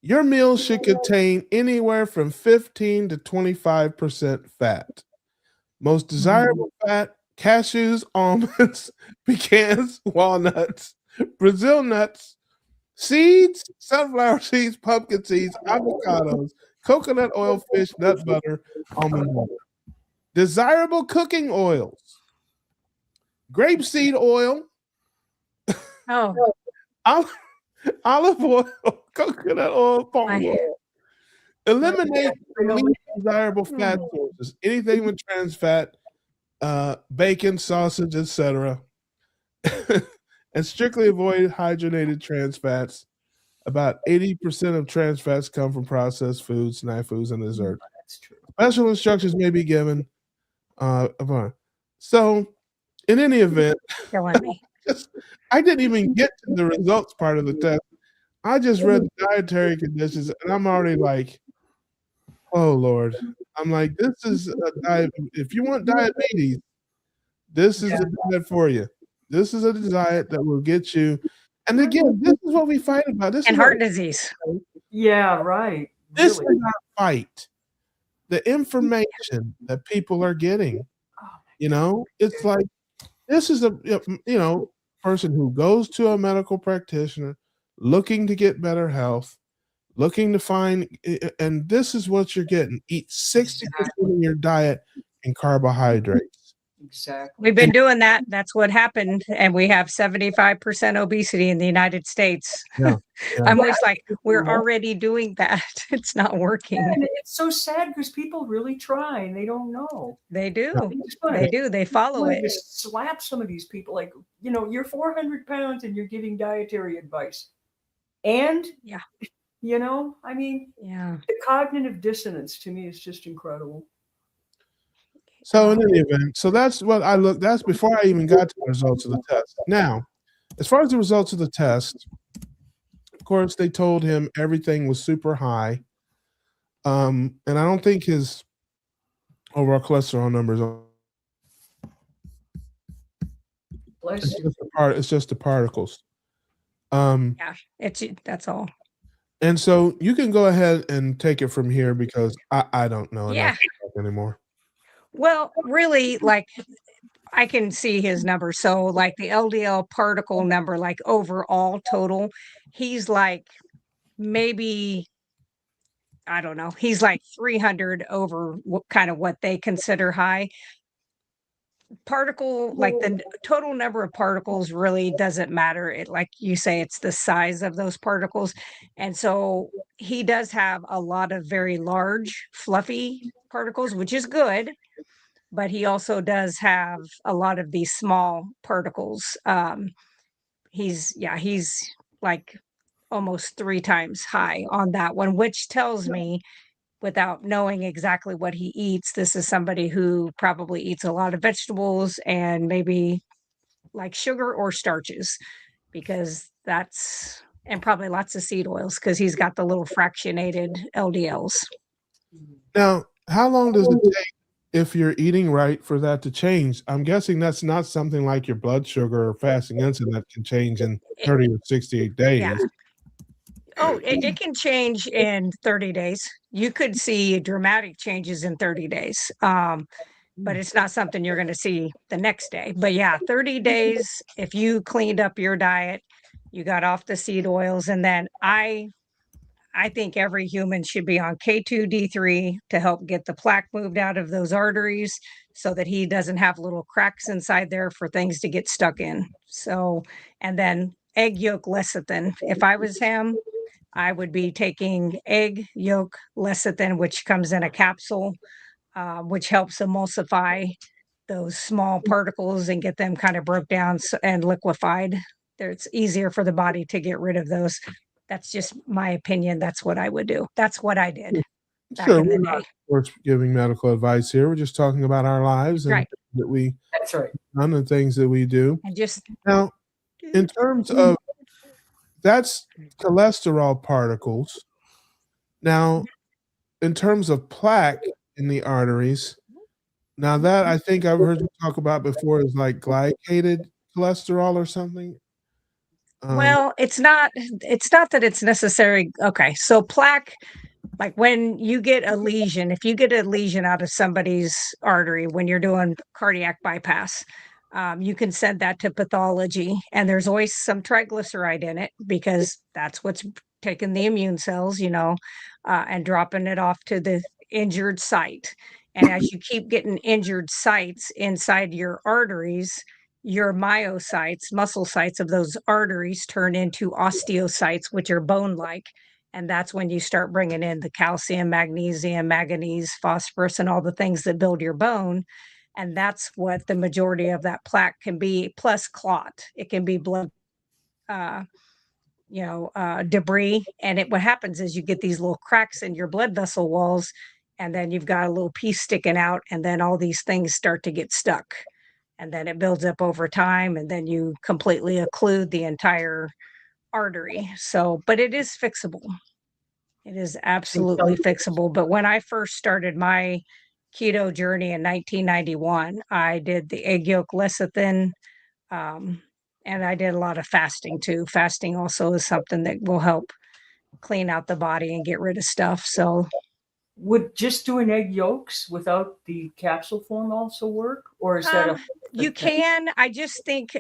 Your meals should contain anywhere from 15 to 25% fat. Most desirable fat: cashews, almonds, pecans, walnuts, Brazil nuts, seeds, sunflower seeds, pumpkin seeds, avocados, coconut oil, fish, nut butter, almond butter. Desirable cooking oils: grapeseed oil, olive oil, coconut oil, palm oil. Eliminate least desirable fat sources: anything with trans fat, bacon, sausage, etc. And strictly avoid hydrogenated trans fats. About 80% of trans fats come from processed foods, snack foods, and desserts. That's true. Special instructions may be given. So, in any event, I didn't even get to the results part of the test. I just read the dietary conditions, and I'm already like, oh Lord. I'm like, this is a diet. If you want diabetes, this is the diet for you. This is a diet that will get you. And again, this is what we fight about. This and is heart disease. Yeah, right. This is our fight. The information that people are getting. It's like, this is a person who goes to a medical practitioner looking to get better health, looking to find, and this is what you're getting. Eat 60% of your diet in carbohydrates. Exactly. We've been doing that. That's what happened. And we have 75% obesity in the United States. Yeah. I'm always like, we're already doing that. It's not working. And it's so sad because people really try and they don't know. They do. They do. They follow it. Just slap some of these people like, you're 400 pounds and you're giving dietary advice. And, the cognitive dissonance to me is just incredible. So in any event, that's what that's before I even got to the results of the test. Now, as far as the results of the test, of course, they told him everything was super high. And I don't think his overall cholesterol numbers are. It's just the particles. That's all. And so you can go ahead and take it from here because I don't know enough anymore. Well, really, I can see his number. So like the LDL particle number, like overall total, he's like maybe, I don't know, he's like 300 over kind of what they consider high. Particle, like the total number of particles really doesn't matter. It, like you say, it's the size of those particles. And so he does have a lot of very large, fluffy particles, which is good, but he also does have a lot of these small particles. He's like almost 3 times high on that one, which tells me, without knowing exactly what he eats, this is somebody who probably eats a lot of vegetables and maybe like sugar or starches, because that's, and probably lots of seed oils because he's got the little fractionated LDLs. Now, how long does it take if you're eating right for that to change? I'm guessing that's not something like your blood sugar or fasting insulin that can change in 30 or 68 days. Yeah. Oh, it can change in 30 days. You could see dramatic changes in 30 days. But it's not something you're going to see the next day. But yeah, 30 days, if you cleaned up your diet, you got off the seed oils, and then I think every human should be on K2D3 to help get the plaque moved out of those arteries so that he doesn't have little cracks inside there for things to get stuck in. So, and then egg yolk lecithin. If I was him, I would be taking egg yolk lecithin, which comes in a capsule, which helps emulsify those small particles and get them kind of broke down and liquefied. It's easier for the body to get rid of those. That's just my opinion. That's what I would do. That's what I did back Sure, in the we're day. not, of course, giving medical advice here. We're just talking about our lives and Right. that we That's right. done and things that we do. And just Now, in terms of that's cholesterol particles. Now, in terms of plaque in the arteries, now that I think I've heard you talk about before is like glycated cholesterol or something. Well, it's not that it's necessary. Okay. So plaque, like when you get a lesion, if you get a lesion out of somebody's artery when you're doing cardiac bypass, you can send that to pathology, and there's always some triglyceride in it because that's what's taking the immune cells, and dropping it off to the injured site. And as you keep getting injured sites inside your arteries, your myocytes, muscle sites of those arteries turn into osteocytes, which are bone-like. And that's when you start bringing in the calcium, magnesium, manganese, phosphorus, and all the things that build your bone. And that's what the majority of that plaque can be, plus clot. It can be blood, debris. And what happens is you get these little cracks in your blood vessel walls, and then you've got a little piece sticking out, and then all these things start to get stuck. And then it builds up over time, and then you completely occlude the entire artery. So, but it is fixable. It is absolutely fixable. But when I first started my keto journey in 1991, I did the egg yolk lecithin, and I did a lot of fasting too. Fasting also is something that will help clean out the body and get rid of stuff. So, would just doing egg yolks without the capsule form also work, or is that you can? I just think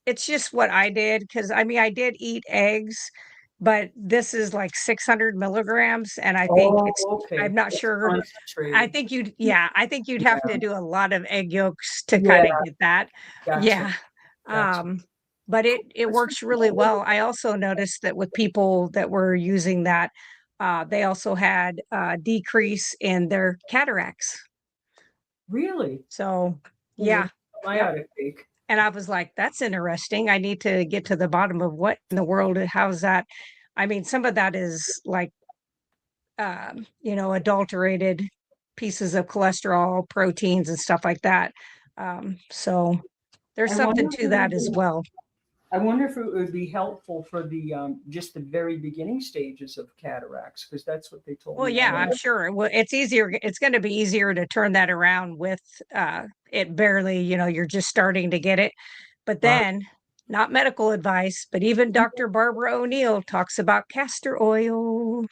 it's just what I did, because I did eat eggs, but this is like 600 milligrams, and I think I'm not sure. I think you'd have to do a lot of egg yolks to kind of get that. Gotcha. Yeah. Gotcha. But it works really well. I also noticed that with people that were using that, they also had a decrease in their cataracts. Really? So, yeah. And I was like, that's interesting. I need to get to the bottom of what in the world, how's that? Some of that is like, adulterated pieces of cholesterol, proteins, and stuff like that. So there's something to that as well. I wonder if it would be helpful for the just the very beginning stages of cataracts, because that's what they told me. Well, yeah, I'm sure. Well, it's easier. It's going to be easier to turn that around with it barely, you're just starting to get it. But then, not medical advice, but even Dr. Barbara O'Neill talks about castor oil.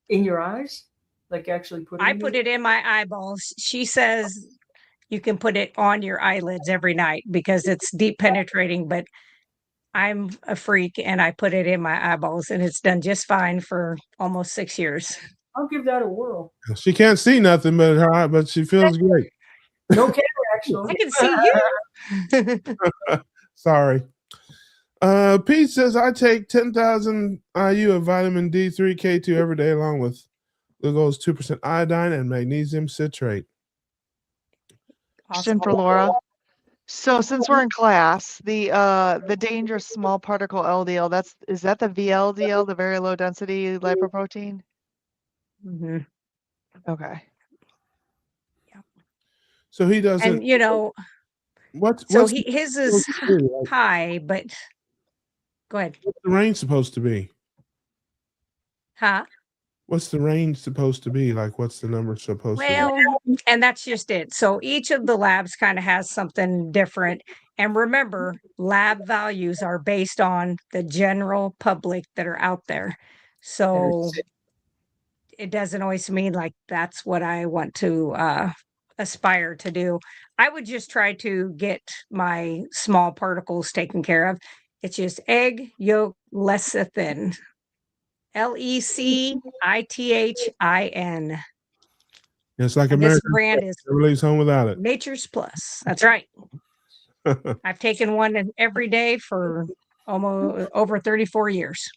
In your eyes? Like actually putting I put it in my eyeballs. She says you can put it on your eyelids every night because it's deep penetrating, but I'm a freak and I put it in my eyeballs and it's done just fine for almost 6 years. I'll give that a whirl. She can't see nothing but her eye, but she feels great. No cataracts, though. I can see you. Sorry. Pete says, I take 10,000 IU of vitamin D3 K2 every day, along with glucose, 2% iodine, and magnesium citrate. Question for Laura. So since we're in class, the dangerous small particle LDL, is that the VLDL, the very low density lipoprotein? Mm-hmm. Okay. Yeah. So he doesn't. And you know, his is high, but go ahead. What's the range supposed to be? Huh? What's the range supposed to be? Like, what's the number supposed to be? Well, and that's just it. So each of the labs kind of has something different. And remember, lab values are based on the general public that are out there. So it doesn't always mean like that's what I want to aspire to do. I would just try to get my small particles taken care of. It's just egg yolk lecithin. lecithin. It's like And American. this brand is Everybody's home without it. Nature's Plus. That's right. I've taken one every day for almost over 34 years.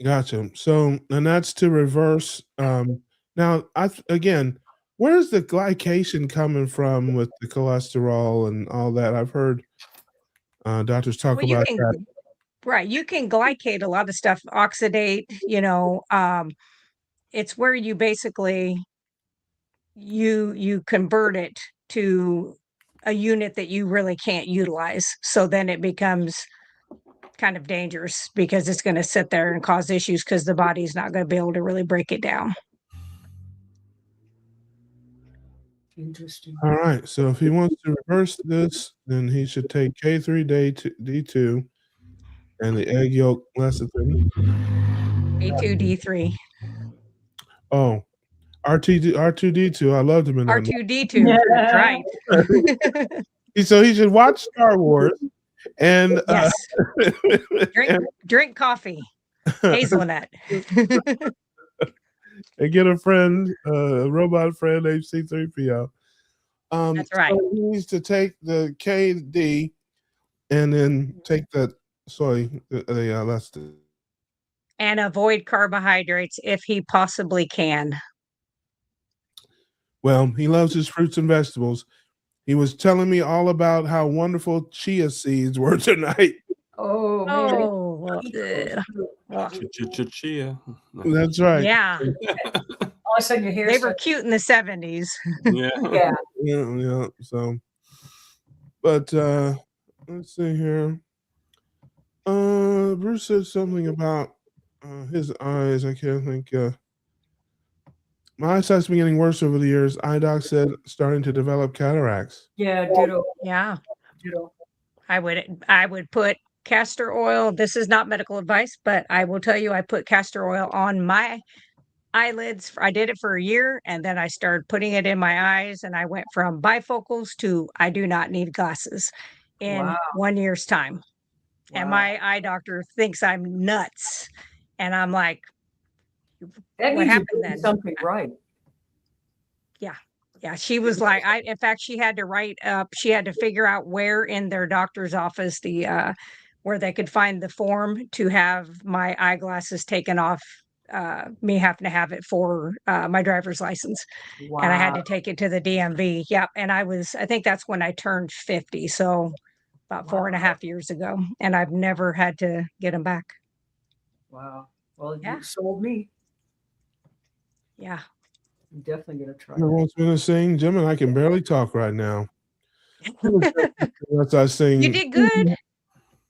Gotcha. So, and that's to reverse. Now, again, where's the glycation coming from with the cholesterol and all that? I've heard doctors talk about that. Right. You can glycate a lot of stuff, oxidate, it's where you basically you convert it to a unit that you really can't utilize. So then it becomes kind of dangerous because it's going to sit there and cause issues because the body's not going to be able to really break it down. Interesting. All right. So if he wants to reverse this, then he should take K3 D2 and the egg yolk lecithin. A2D3. Oh, R2D2. I loved him in that. R2D2. That's right. So he should watch Star Wars and yes. Drink coffee, hazelnut, and get a friend, a robot friend, HC3PO. That's right. So he needs to take the KD and then take the soy. Lecithin. And avoid carbohydrates if he possibly can. Well, he loves his fruits and vegetables. He was telling me all about how wonderful chia seeds were tonight. Oh, Chia. That's right. Yeah. All of a sudden you hear they were cute in the 70s. Yeah. So, but let's see here. Bruce said something about his eyes. I can't think. My eyesight's been getting worse over the years. Eye doc said starting to develop cataracts. Yeah, ditto. Yeah. Ditto. I would put castor oil. This is not medical advice, but I will tell you I put castor oil on my eyelids. I did it for a year and then I started putting it in my eyes and I went from bifocals to I do not need glasses in 1 year's time. Wow. And my eye doctor thinks I'm nuts. And I'm like, that what happened then? Something right. Yeah. She was like, in fact, she had to write up, she had to figure out where in their doctor's office, where they could find the form to have my eyeglasses taken off, me having to have it for my driver's license. Wow. And I had to take it to the DMV. Yep. And I think that's when I turned 50. So about 4.5 years ago. And I've never had to get them back. Wow. Well, you sold me. Yeah. I'm definitely going to try. Everyone's going to sing. Jim and I can barely talk right now. That's I sing. You did good.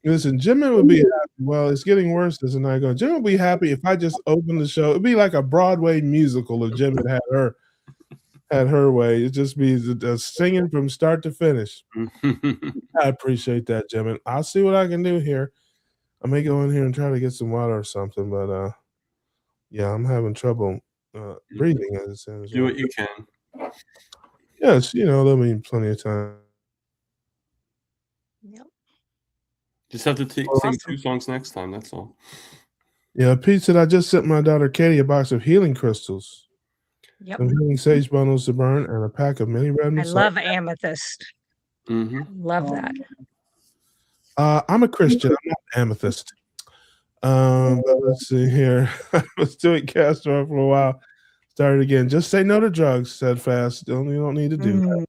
Listen, Jim would be happy. Well, it's getting worse as the night goes. Jim would be happy if I just opened the show. It'd be like a Broadway musical if Jim had her way. It'd just be singing from start to finish. I appreciate that, Jim. And I'll see what I can do here. I may go in here and try to get some water or something, but yeah, I'm having trouble breathing, as it says. Do what you can. Yes, there'll be plenty of time. Yep. Just have to sing 2 songs next time. That's all. Yeah, Pete said I just sent my daughter Katie a box of healing crystals. Yep. Some healing sage bundles to burn and a pack of mini red I salt. love amethyst. Love that. I'm a Christian. I'm not amethyst. But let's see here. I was doing castor oil for a while. Started again. Just say no to drugs, said fast. You don't need to do that.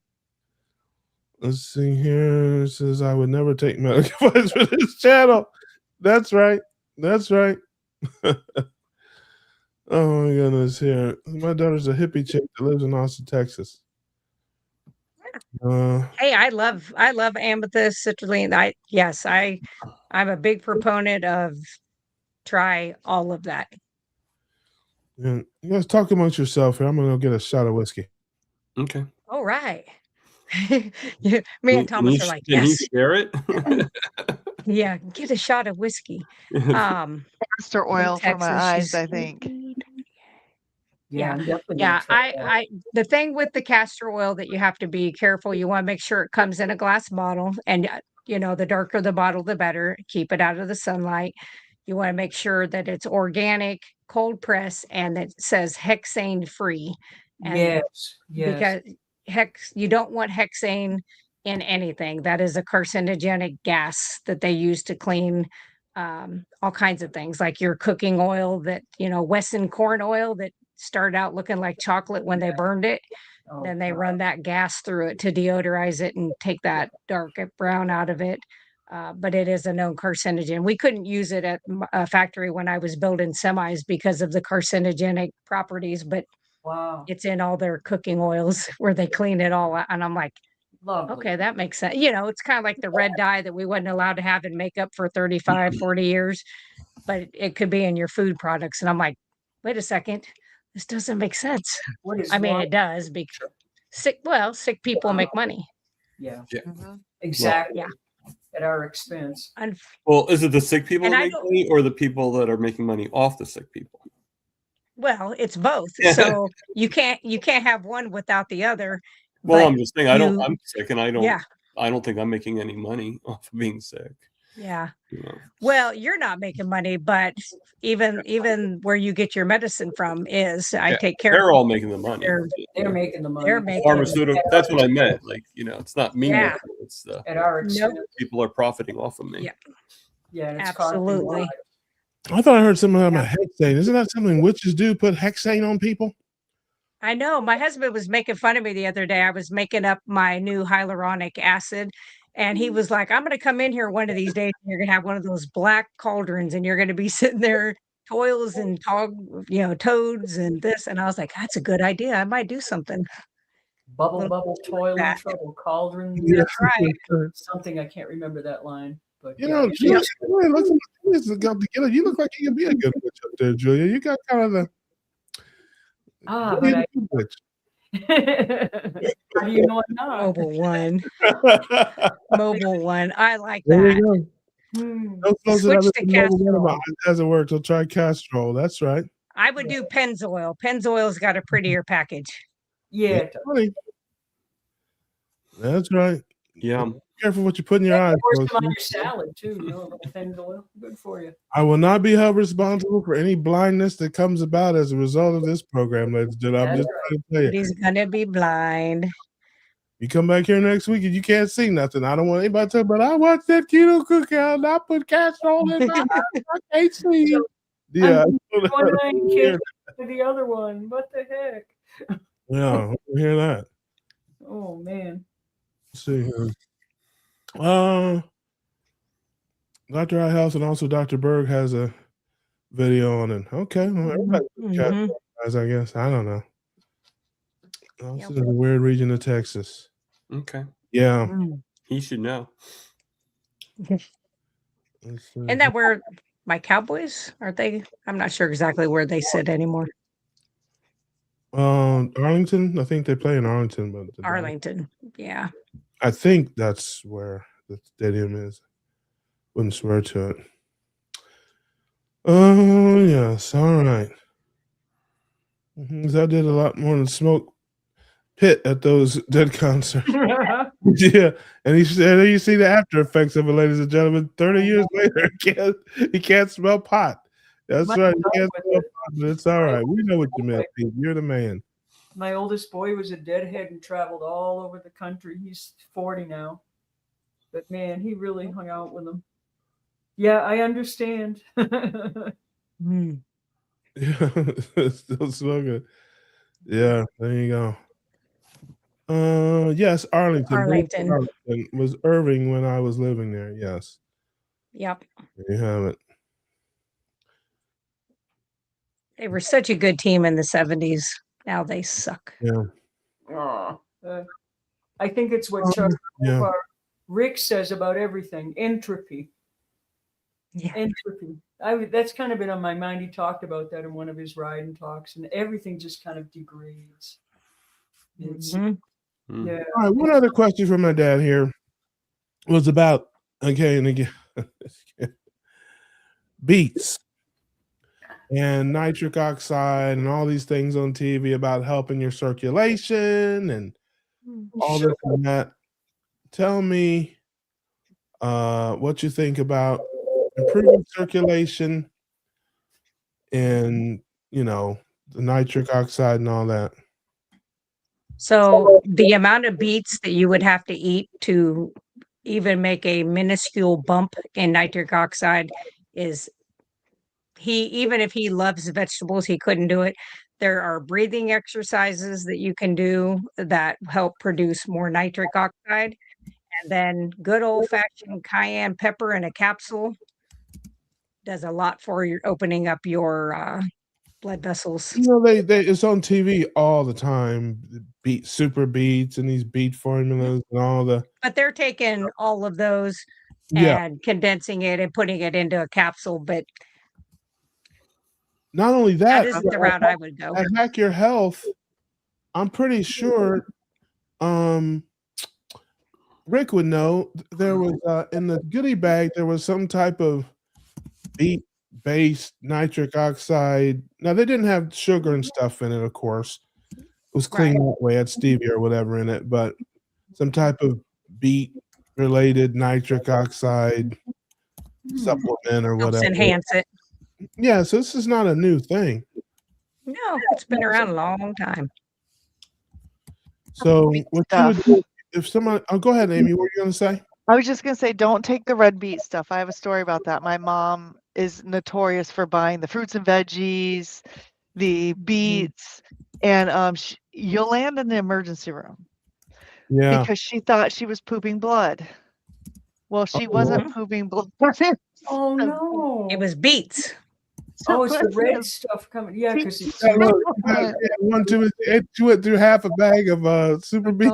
Let's see here. It says I would never take medical advice for this channel. That's right. That's right. Oh my goodness! Here, my daughter's a hippie chick that lives in Austin, Texas. Hey, I love amethyst, citrulline. I'm a big proponent of try all of that. And you guys talk amongst yourself here. I'm gonna go get a shot of whiskey. Okay. All right. Yeah, me and Thomas are like, can you yes. share it? Yeah, get a shot of whiskey. Castor oil for my eyes, I think. Yeah. I the thing with the castor oil that you have to be careful, you want to make sure it comes in a glass bottle, and the darker the bottle the better. Keep it out of the sunlight. You want to make sure that it's organic, cold press, and that says hexane free. And yes. Because you don't want hexane in anything. That is a carcinogenic gas that they use to clean all kinds of things, like your cooking oil that, Wesson corn oil that started out looking like chocolate when they burned it. Then they run that gas through it to deodorize it and take that dark brown out of it. But it is a known carcinogen. We couldn't use it at a factory when I was building semis because of the carcinogenic properties, but it's in all their cooking oils where they clean it all out. And I'm like, lovely. Okay, that makes sense. It's kind of like the red dye that we wasn't allowed to have in makeup for 35, 40 years, but it could be in your food products. And I'm like, wait a second, this doesn't make sense. I mean, it does because sick people make money. Yeah. Mm-hmm. Exactly. Yeah. At our expense. Well, is it the sick people that make money or the people that are making money off the sick people? Well, it's both. So you can't have one without the other. Well, I'm just saying I'm sick and I don't think I'm making any money off of being sick. Yeah. Well, you're not making money, but even where you get your medicine from is I take care they're of all making the money. They're making the money. They're making pharmaceutical. That's what I meant. Like, it's not me. Yeah. It's the at our expense. People are profiting off of me. Yeah. Yeah, and it's absolutely. I thought I heard something about hexane. Isn't that something witches do? Put hexane on people? I know. My husband was making fun of me the other day. I was making up my new hyaluronic acid. And he was like, I'm going to come in here one of these days and you're going to have one of those black cauldrons and you're going to be sitting there, toils and toads and this. And I was like, that's a good idea. I might do something. Bubble, toil and trouble, cauldron. That's right. Something I can't remember that line. But Julia, you look like you can be a good witch up there, Julia. You got kind of the witch. How do you know I'm not? Mobile one. I like that. Switch to castor. It doesn't work. So try castor. That's right. I would do Pennzoil. Pennzoil's got a prettier package. Yeah. That's right. Yeah. Be careful what you put in your eyes. On your salad too. Pennzoil, good for you. I will not be held responsible for any blindness that comes about as a result of this program, ladies and gentlemen. I'm just trying to tell you. He's gonna be blind. You come back here next week and you can't see nothing. I don't want anybody to talk about I watched that keto cookout and I put castor in my eyes. I can't see. Yeah. One kid to the other one. What the heck? Yeah, I hear that. Oh man. Let's see here. Dr. House and also Dr. Berg has a video on it. Okay. Well, everybody I guess. I don't know. This is a weird region of Texas. Okay. Yeah. He should know. Isn't that where my Cowboys? Aren't they? I'm not sure exactly where they sit anymore. Arlington. I think they play in Arlington, but Arlington. Yeah. I think that's where the stadium is. Wouldn't swear to it. Oh yes. All right. So I did a lot more than smoke Pit at those Dead concerts. Yeah, and he said, "You see the after effects of it, ladies and gentlemen. 30 years later, he can't smell pot. That's right, he can't smell pot, but it's all right. We know what you meant, Pete. You're the man." My oldest boy was a deadhead and traveled all over the country. He's 40 now, but man, he really hung out with them. Yeah, I understand. Yeah, still smoking. Yeah, there you go. Yes, Arlington. Arlington was Irving when I was living there. Yes. Yep. There you have it. They were such a good team in the 70s. Now they suck. Yeah. I think it's what Rick says about everything. Entropy. Yeah. Entropy. That's kind of been on my mind. He talked about that in one of his riding talks, and everything just kind of degrades. Yeah. All right. One other question from my dad here was about beets and nitric oxide and all these things on TV about helping your circulation and all this and that. Tell me what you think about improving circulation and, the nitric oxide and all that. So the amount of beets that you would have to eat to even make a minuscule bump in nitric oxide is even if he loves vegetables, he couldn't do it. There are breathing exercises that you can do that help produce more nitric oxide. And then good old-fashioned cayenne pepper in a capsule does a lot for your opening up your blood vessels. It's on TV all the time. Super beets and these beet formulas and all the. But they're taking all of those and condensing it and putting it into a capsule. But not only that isn't the route I would go. At Hack Your Health, I'm pretty sure Rick would know. There was in the goodie bag, there was some type of beet-based nitric oxide. Now they didn't have sugar and stuff in it, of course. It was clean that way, had stevia or whatever in it, but some type of beet-related nitric oxide supplement or whatever. Helps enhance it. Yeah, so this is not a new thing. No, it's been around a long time. So what you would do if someone go ahead, Amy, what are you gonna say? I was just gonna say, don't take the red beet stuff. I have a story about that. My mom is notorious for buying the fruits and veggies, the beets, and you'll land in the emergency room. Yeah. Because she thought she was pooping blood. Well, she wasn't pooping blood. Oh no. It was beets. Oh, it's the red stuff coming. Yeah, because it's you went through half a bag of super beets.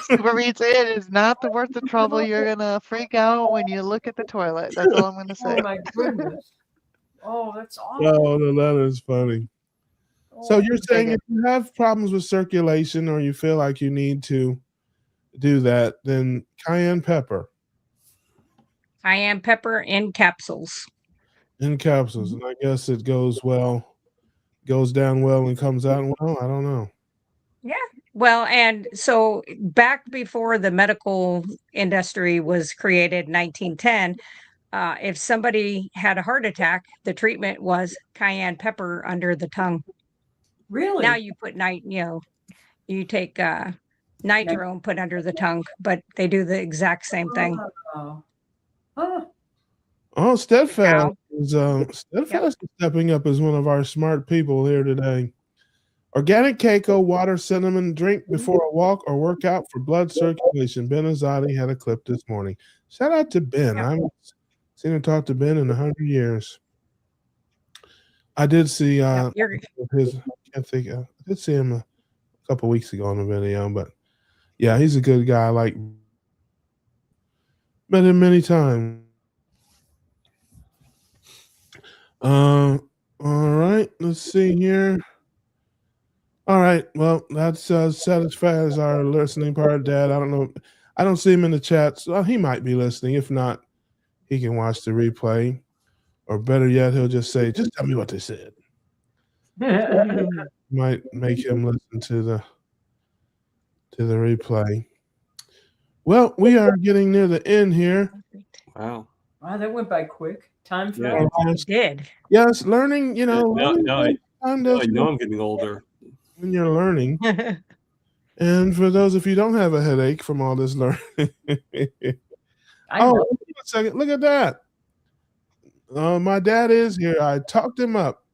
Super beets, it is not worth the trouble. You're gonna freak out when you look at the toilet. That's all I'm gonna say. Oh my goodness. Oh, that's awesome. Oh, no, that is funny. So you're saying if you have problems with circulation or you feel like you need to do that, then cayenne pepper. Cayenne pepper in capsules. In capsules, and I guess it goes down well and comes out well. I don't know. Yeah. Well, and so back before the medical industry was created in 1910, if somebody had a heart attack, the treatment was cayenne pepper under the tongue. Really? Now you put you take nitro and put under the tongue, but they do the exact same thing. Oh, Steadfast is stepping up as one of our smart people here today. Organic Keiko, water, cinnamon, drink before a walk or workout for blood circulation. Ben Azadi had a clip this morning. Shout out to Ben. I haven't seen him talk to Ben in 100 years. I did see I did see him a couple weeks ago on the video, but yeah, he's a good guy. Met him many times. All right, let's see here. All right, well, that's satisfies our listening part, Dad. I don't know. I don't see him in the chat, so he might be listening. If not, he can watch the replay. Or better yet, he'll just say, just tell me what they said. Might make him listen to the replay. Well, we are getting near the end here. Wow. Wow, that went by quick. Time Yeah. flies. It did. Yes, learning, you know, Now I time know does I'm getting older. when you're learning. And for those of you who don't have a headache from all this learning. Oh, wait a second. Look at that. My dad is here. I talked him up.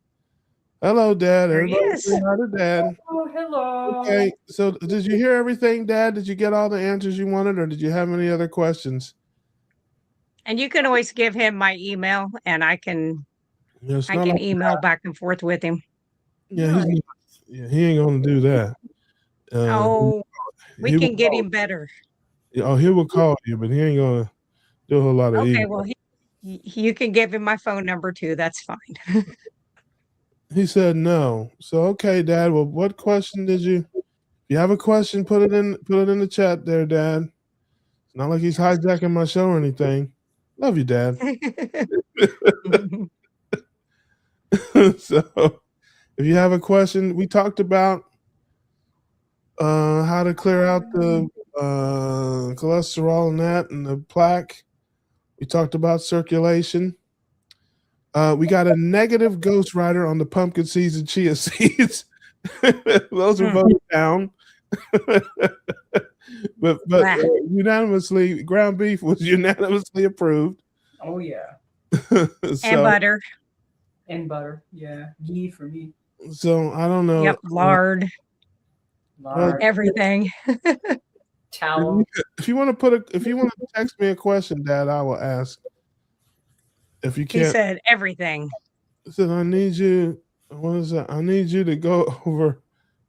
Hello, Dad. There he Everybody is. say hi to Dad. Oh, hello. Okay, so did you hear everything, Dad? Did you get all the answers you wanted, or did you have any other questions? And you can always give him my email, and I can email back and forth with him. Yeah, he ain't gonna do that. We can get him better. Oh, he will call you, but he ain't gonna do a whole lot of Okay, email. well, you can give him my phone number too. That's fine. He said no. So okay, Dad. Well, what question did you? If you have a question, put it in the chat there, Dad. It's not like he's hijacking my show or anything. Love you, Dad. So if you have a question, we talked about how to clear out the cholesterol and that and the plaque. We talked about circulation. We got a negative ghostwriter on the pumpkin seeds and chia seeds. Those were voted down. but unanimously, ground beef was unanimously approved. Oh yeah. And butter. And butter. Yeah. Ghee for me. So I don't know. Yep, lard. Everything. Towel. If you want to text me a question, Dad, I will ask. If you can't, he said everything. He said, I need you. What is that? I need you to go over.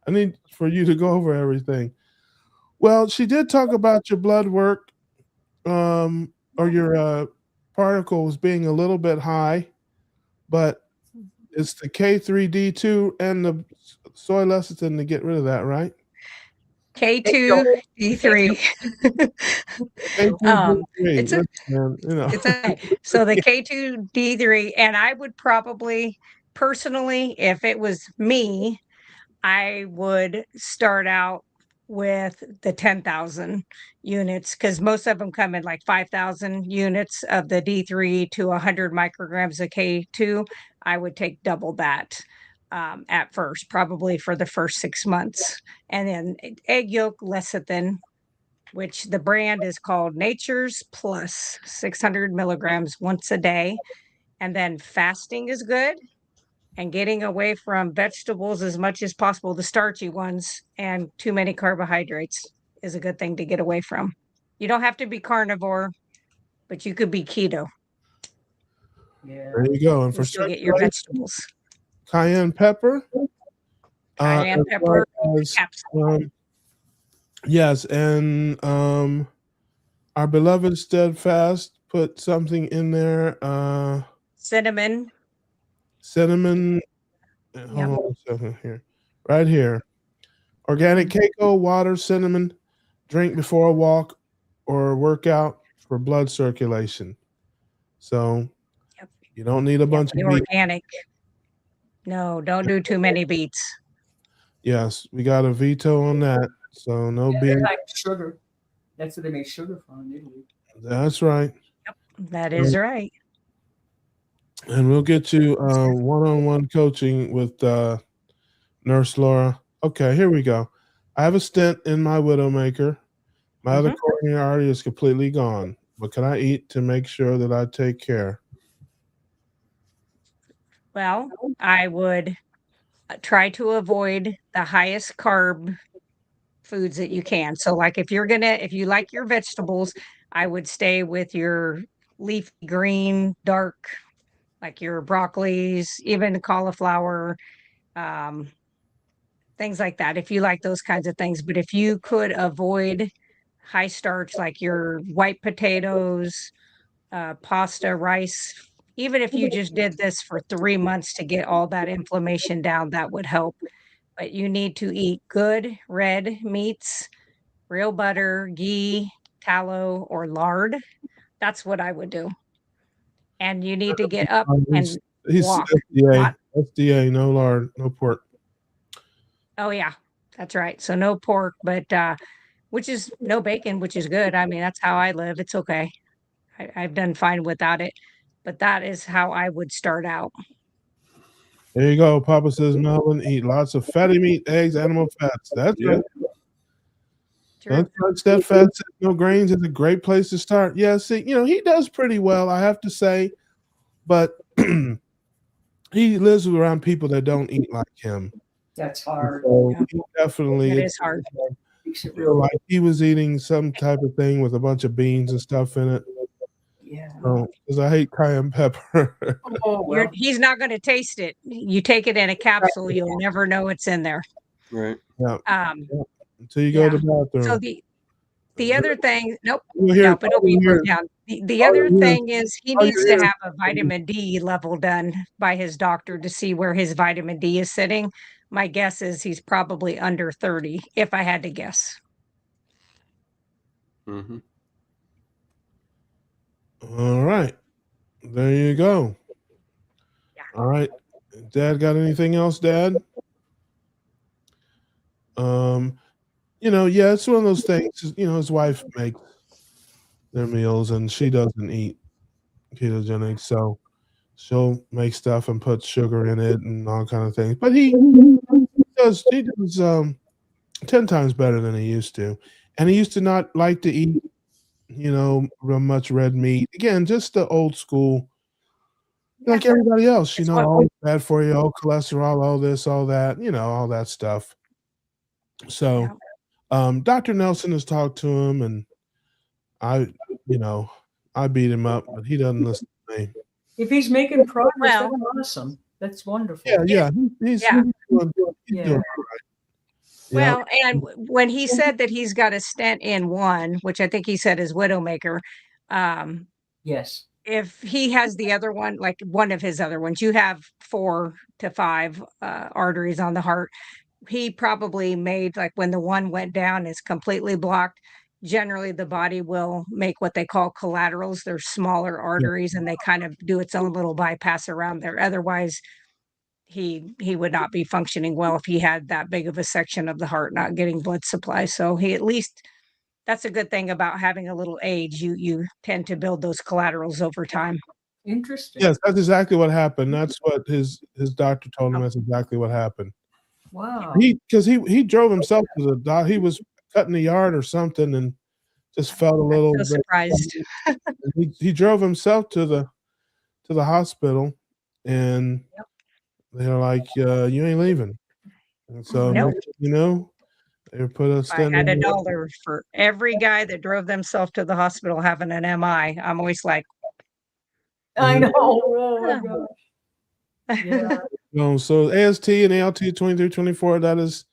I need for you to go over everything. Well, she did talk about your blood work, or your particles being a little bit high, but it's the K3D2 and the soy lecithin to get rid of that, right? K2D3. So the K2D3, and I would probably personally, if it was me, I would start out with the 10,000 units because most of them come in like 5,000 units of the D3 to 100 micrograms of K2. I would take double that. At first, probably for the first 6 months. And then egg yolk lecithin, which the brand is called Nature's Plus, 600 milligrams once a day. And then fasting is good. And getting away from vegetables as much as possible, the starchy ones, and too many carbohydrates is a good thing to get away from. You don't have to be carnivore, but you could be keto. Yeah. There you go. And for sure, get your vegetables. Cayenne pepper. Cayenne pepper. Yes, and our beloved Steadfast put something in there. Cinnamon. Cinnamon. Hold on a second here. Right here. Organic cacao, water, cinnamon. Drink before a walk or workout for blood circulation. So you don't need a bunch of organic. No, don't do too many beets. Yes, we got a veto on that. So no beets. Sugar. That's what they make sugar from in Italy. That's right. Yep, that is right. And we'll get you one-on-one coaching with Nurse Laura. Okay, here we go. I have a stent in my Widowmaker. My other coronary artery is completely gone. What can I eat to make sure that I take care? Well, I would try to avoid the highest carb foods that you can. So like if you like your vegetables, I would stay with your leafy green, dark, like your broccolis, even cauliflower, things like that. If you like those kinds of things, but if you could avoid high starch, like your white potatoes, pasta, rice, even if you just did this for 3 months to get all that inflammation down, that would help. But you need to eat good red meats, real butter, ghee, tallow, or lard. That's what I would do. And you need to get up and walk. SDA, no lard, no pork. Oh yeah, that's right. So no pork, but which is no bacon, which is good. I mean, that's how I live. It's okay. I've done fine without it, but that is how I would start out. There you go. Papa says, Melvin, eat lots of fatty meat, eggs, animal fats. That's right. True. That's that fat, no grains is a great place to start. Yeah, see, he does pretty well, I have to say, but he lives around people that don't eat like him. That's hard. So Yeah. he definitely, It is hard. Like he was eating some type of thing with a bunch of beans and stuff in it. Yeah. Because I hate cayenne pepper. Oh, well. He's not going to taste it. You take it in a capsule, you'll never know it's in there. Right. Yeah. Um, Until you go to the bathroom. So the other thing, nope, Here, it'll be broken down. The other thing is he needs to have a vitamin D level done by his doctor to see where his vitamin D is sitting. My guess is he's probably under 30, if I had to guess. Mm-hmm. All right. There you go. Yeah. All right. Dad got anything else, Dad? Yeah, it's one of those things, his wife makes their meals and she doesn't eat ketogenic, so she'll make stuff and put sugar in it and all kind of things. But he does 10 times better than he used to. And he used to not like to eat, real much red meat. Again, just the old school, like everybody else, all bad for you, all cholesterol, all this, all that, all that stuff. So Dr. Nelson has talked to him, and I beat him up, but he doesn't listen to me. If he's making progress, that's awesome. That's wonderful. Yeah. He's doing right. Well, and when he said that he's got a stent in one, which I think he said is Widowmaker, yes. If he has the other one, like one of his other ones, you have 4 to 5 arteries on the heart. He probably made, like when the one went down is completely blocked. Generally, the body will make what they call collaterals. They're smaller arteries, and they kind of do its own little bypass around there. Otherwise, he would not be functioning well if he had that big of a section of the heart not getting blood supply. So he at least, that's a good thing about having a little age. You tend to build those collaterals over time. Interesting. Yes, that's exactly what happened. That's what his doctor told him. That's exactly what happened. Wow. Because he drove himself to the doc. He was cutting the yard or something and just felt a little bit surprised. He drove himself to the hospital, and they're like, "You ain't leaving." And so, they put a stent. I had $1 for every guy that drove themselves to the hospital having an MI. I'm always like, I know. Oh my gosh. Yeah. So AST and ALT 23, 24, that is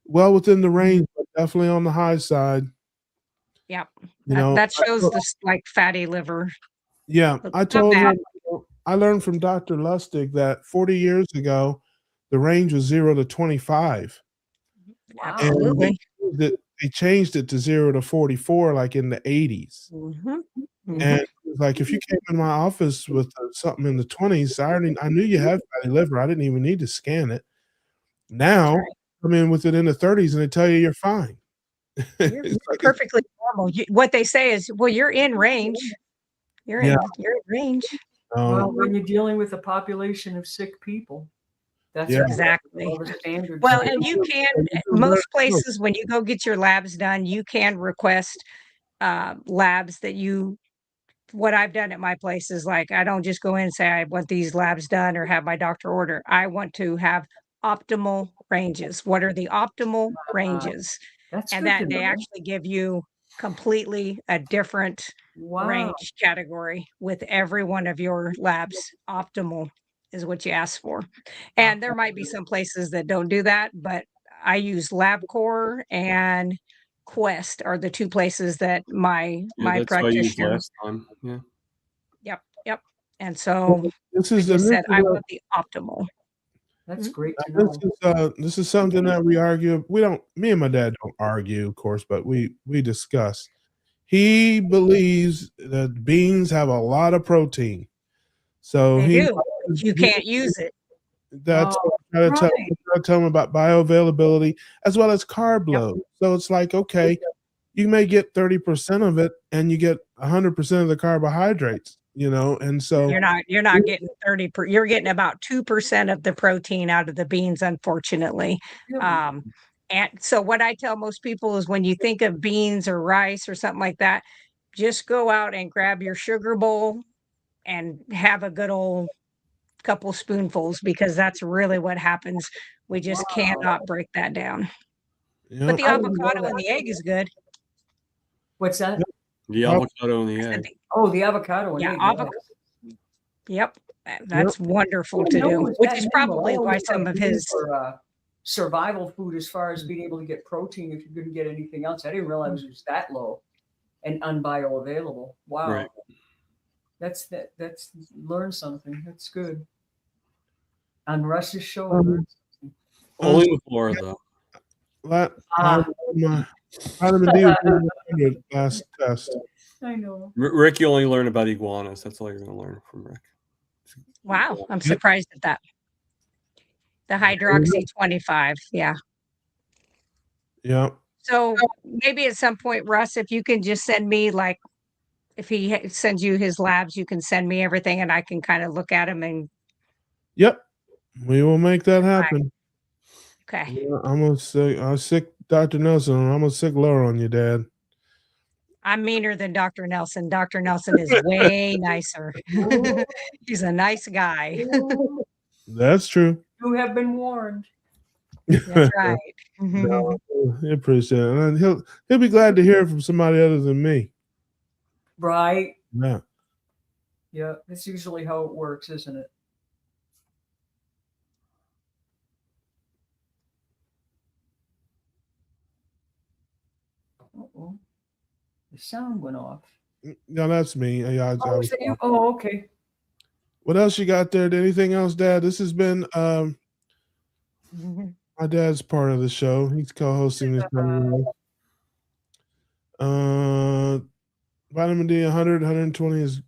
well within the range, but definitely on the high side. Yep. That shows this like fatty liver. Yeah. I told him, I learned from Dr. Lustig that 40 years ago, the range was 0 to 25. Wow. And Absolutely. they changed it to 0 to 44, like in the 80s. Mm-hmm. Mm-hmm. And like, if you came in my office with something in the 20s, I knew you had fatty liver. I didn't even need to scan it. Now, come in with it in the 30s and they tell you you're fine. You're perfectly normal. What they say is, well, you're in range. You're in range. Well, when you're dealing with a population of sick people, that's exactly all the standards. Well, and you can, most places, when you go get your labs done, you can request labs that what I've done at my place is like, I don't just go in and say, I want these labs done or have my doctor order. I want to have optimal ranges. What are the optimal ranges? And that they actually give you completely a different range category with every one of your labs. Optimal is what you ask for. And there might be some places that don't do that, but I use LabCorp and Quest are the 2 places that my practitioner. Last time. Yeah. Yep. And so I want the optimal. That's great to know. This is something that we argue. Me and my dad don't argue, of course, but we discuss. He believes that beans have a lot of protein. So they do. You can't use it. That's what I try to tell them about bioavailability as well as carb load. So it's like, okay, you may get 30% of it and you get 100% of the carbohydrates, and so you're not getting 30 you're getting about 2% of the protein out of the beans, unfortunately. And so what I tell most people is when you think of beans or rice or something like that, just go out and grab your sugar bowl and have a good old couple spoonfuls, because that's really what happens. We just cannot break that down. But the avocado and the egg is good. What's that? The avocado and the egg. Oh, the avocado and egg. Yep. That's wonderful to do, which is probably why some of his survival food as far as being able to get protein if you couldn't get anything else. I didn't realize it was that low and unbioavailable. Wow. Right. That's learn something. That's good. On Russ's show. Only with Laura though. My vitamin D was 100 last test. I know. Rick, you only learn about iguanas. That's all you're going to learn from Rick. Wow, I'm surprised at that. The hydroxy 25, yeah. Yeah. So maybe at some point, Russ, if you can just send me, like, if he sends you his labs, you can send me everything and I can kind of look at them and. Yep, we will make that happen. Okay. Yeah, I'm sick Dr. Nelson. I'm gonna sick Laura on you, Dad. I'm meaner than Dr. Nelson. Dr. Nelson is way nicer. He's a nice guy. That's true. You have been warned. That's right. No, I appreciate it. And he'll be glad to hear it from somebody other than me. Right. Yeah. Yeah, that's usually how it works, isn't it? Uh-oh. The sound went off. No, that's me. Oh, okay. What else you got there? Anything else, Dad? This has been my dad's part of the show. He's co-hosting this show. Vitamin D 100, 120 is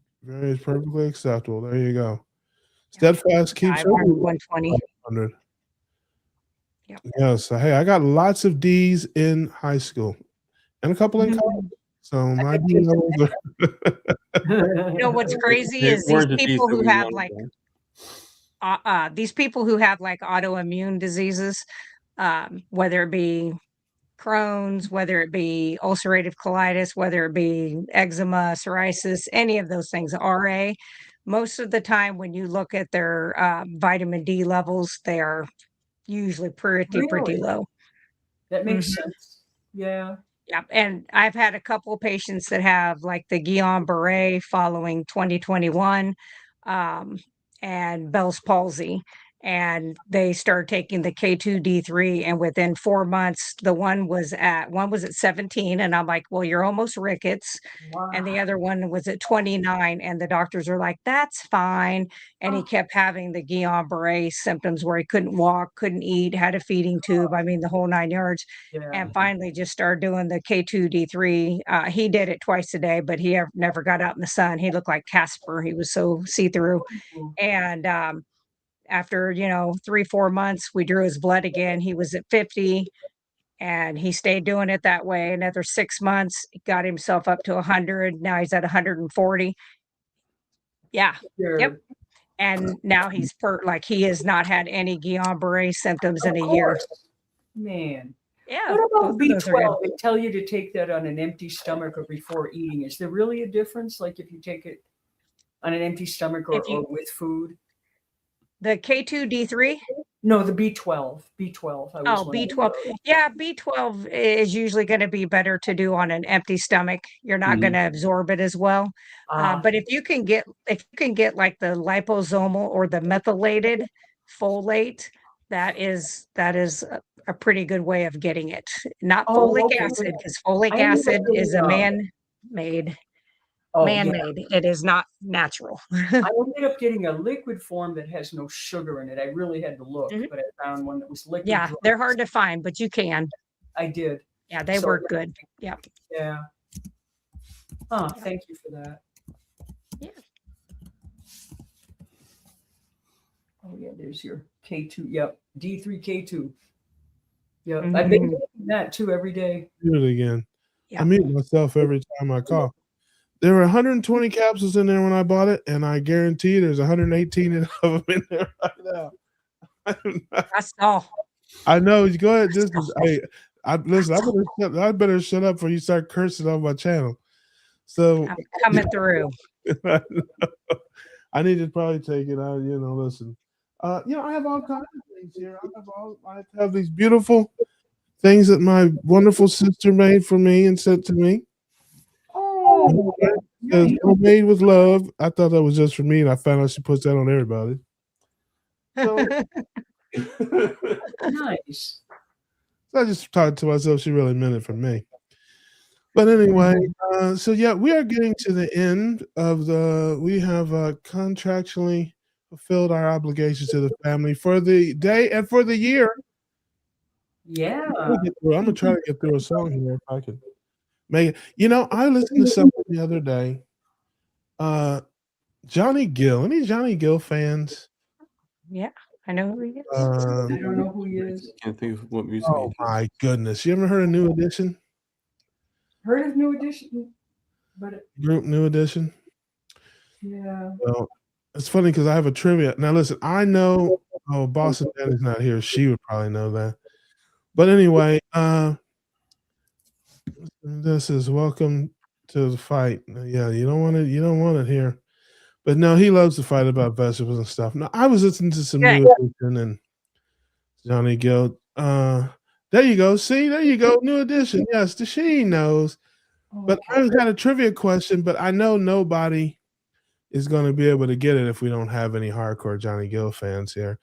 perfectly acceptable. There you go. Steadfast keeps 120. 100. Yep. Yes. Hey, I got lots of D's in high school and a couple in college. So my D levels are. You know what's crazy is these people who have like autoimmune diseases, whether it be Crohn's, whether it be ulcerative colitis, whether it be eczema, psoriasis, any of those things, RA, most of the time when you look at their vitamin D levels, they are usually pretty low. That makes sense. Yeah. Yeah. And I've had a couple of patients that have like the Guillain-Barré following 2021 and Bell's palsy. And they started taking the K2D3, and within 4 months, one was at 17, and I'm like, well, you're almost rickets. Wow. And the other one was at 29, and the doctors are like, that's fine. And he kept having the Guillain-Barré symptoms where he couldn't walk, couldn't eat, had a feeding tube. I mean, the whole 9 yards. Yeah. And finally just started doing the K2D3. He did it twice a day, but he never got out in the sun. He looked like Casper. He was so see-through. And after 3-4 months, we drew his blood again. He was at 50, and he stayed doing it that way. Another 6 months, he got himself up to 100. Now he's at 140. Yeah. Sure. Yep. And now he's he has not had any Guillain-Barré symptoms in a year. Man. Yeah. What about B12? They tell you to take that on an empty stomach or before eating. Is there really a difference? Like if you take it on an empty stomach or with food? The K2D3? No, the B12. B12. B12. Yeah, B12 is usually going to be better to do on an empty stomach. You're not going to absorb it as well. But if you can get like the liposomal or the methylated folate, that is a pretty good way of getting it. Not folic acid, because folic acid is a man-made. It is not natural. I ended up getting a liquid form that has no sugar in it. I really had to look, but I found one that was liquid. Yeah, they're hard to find, but you can. I did. Yeah, they work good. Yeah. Yeah. Oh, thank you for that. Yeah. Oh yeah, there's your K2. Yep, D3K2. Yep, I've been doing that too every day. Do it again. Yeah. I mute myself every time I call. There were 120 capsules in there when I bought it, and I guarantee there's 118 of them in there right now. That's all. I know. Go ahead. This is. Listen. I better shut up before you start cursing on my channel. So I'm coming through. I need to probably take it out. Listen. I have all kinds of things here. I have these beautiful things that my wonderful sister made for me and sent to me. Oh, It's made with love. I thought that was just for me, and I found out she puts that on everybody. So, nice. So I just talked to myself. She really meant it for me. But anyway, so yeah, we are getting to the end of we have contractually fulfilled our obligations to the family for the day and for the year. Yeah. I'm gonna try to get through a song here if I can make it. I listened to something the other day. Johnny Gill. Any Johnny Gill fans? Yeah, I know who he is. I don't know who he is. I can't think of what music. Oh my goodness! You ever heard of New Edition? Heard of New Edition, but Group New Edition. Yeah. Well, it's funny because I have a trivia. Now listen, I know. Oh, Boston Danny's not here. She would probably know that. But anyway, this is Welcome to the Fight. Yeah, you don't want it. You don't want it here. But no, he loves to fight about vegetables and stuff. Now I was listening to some New Edition and Johnny Gill. There you go. See, there you go. New Edition. Yes, she knows. But I got a trivia question, but I know nobody is going to be able to get it if we don't have any hardcore Johnny Gill fans here.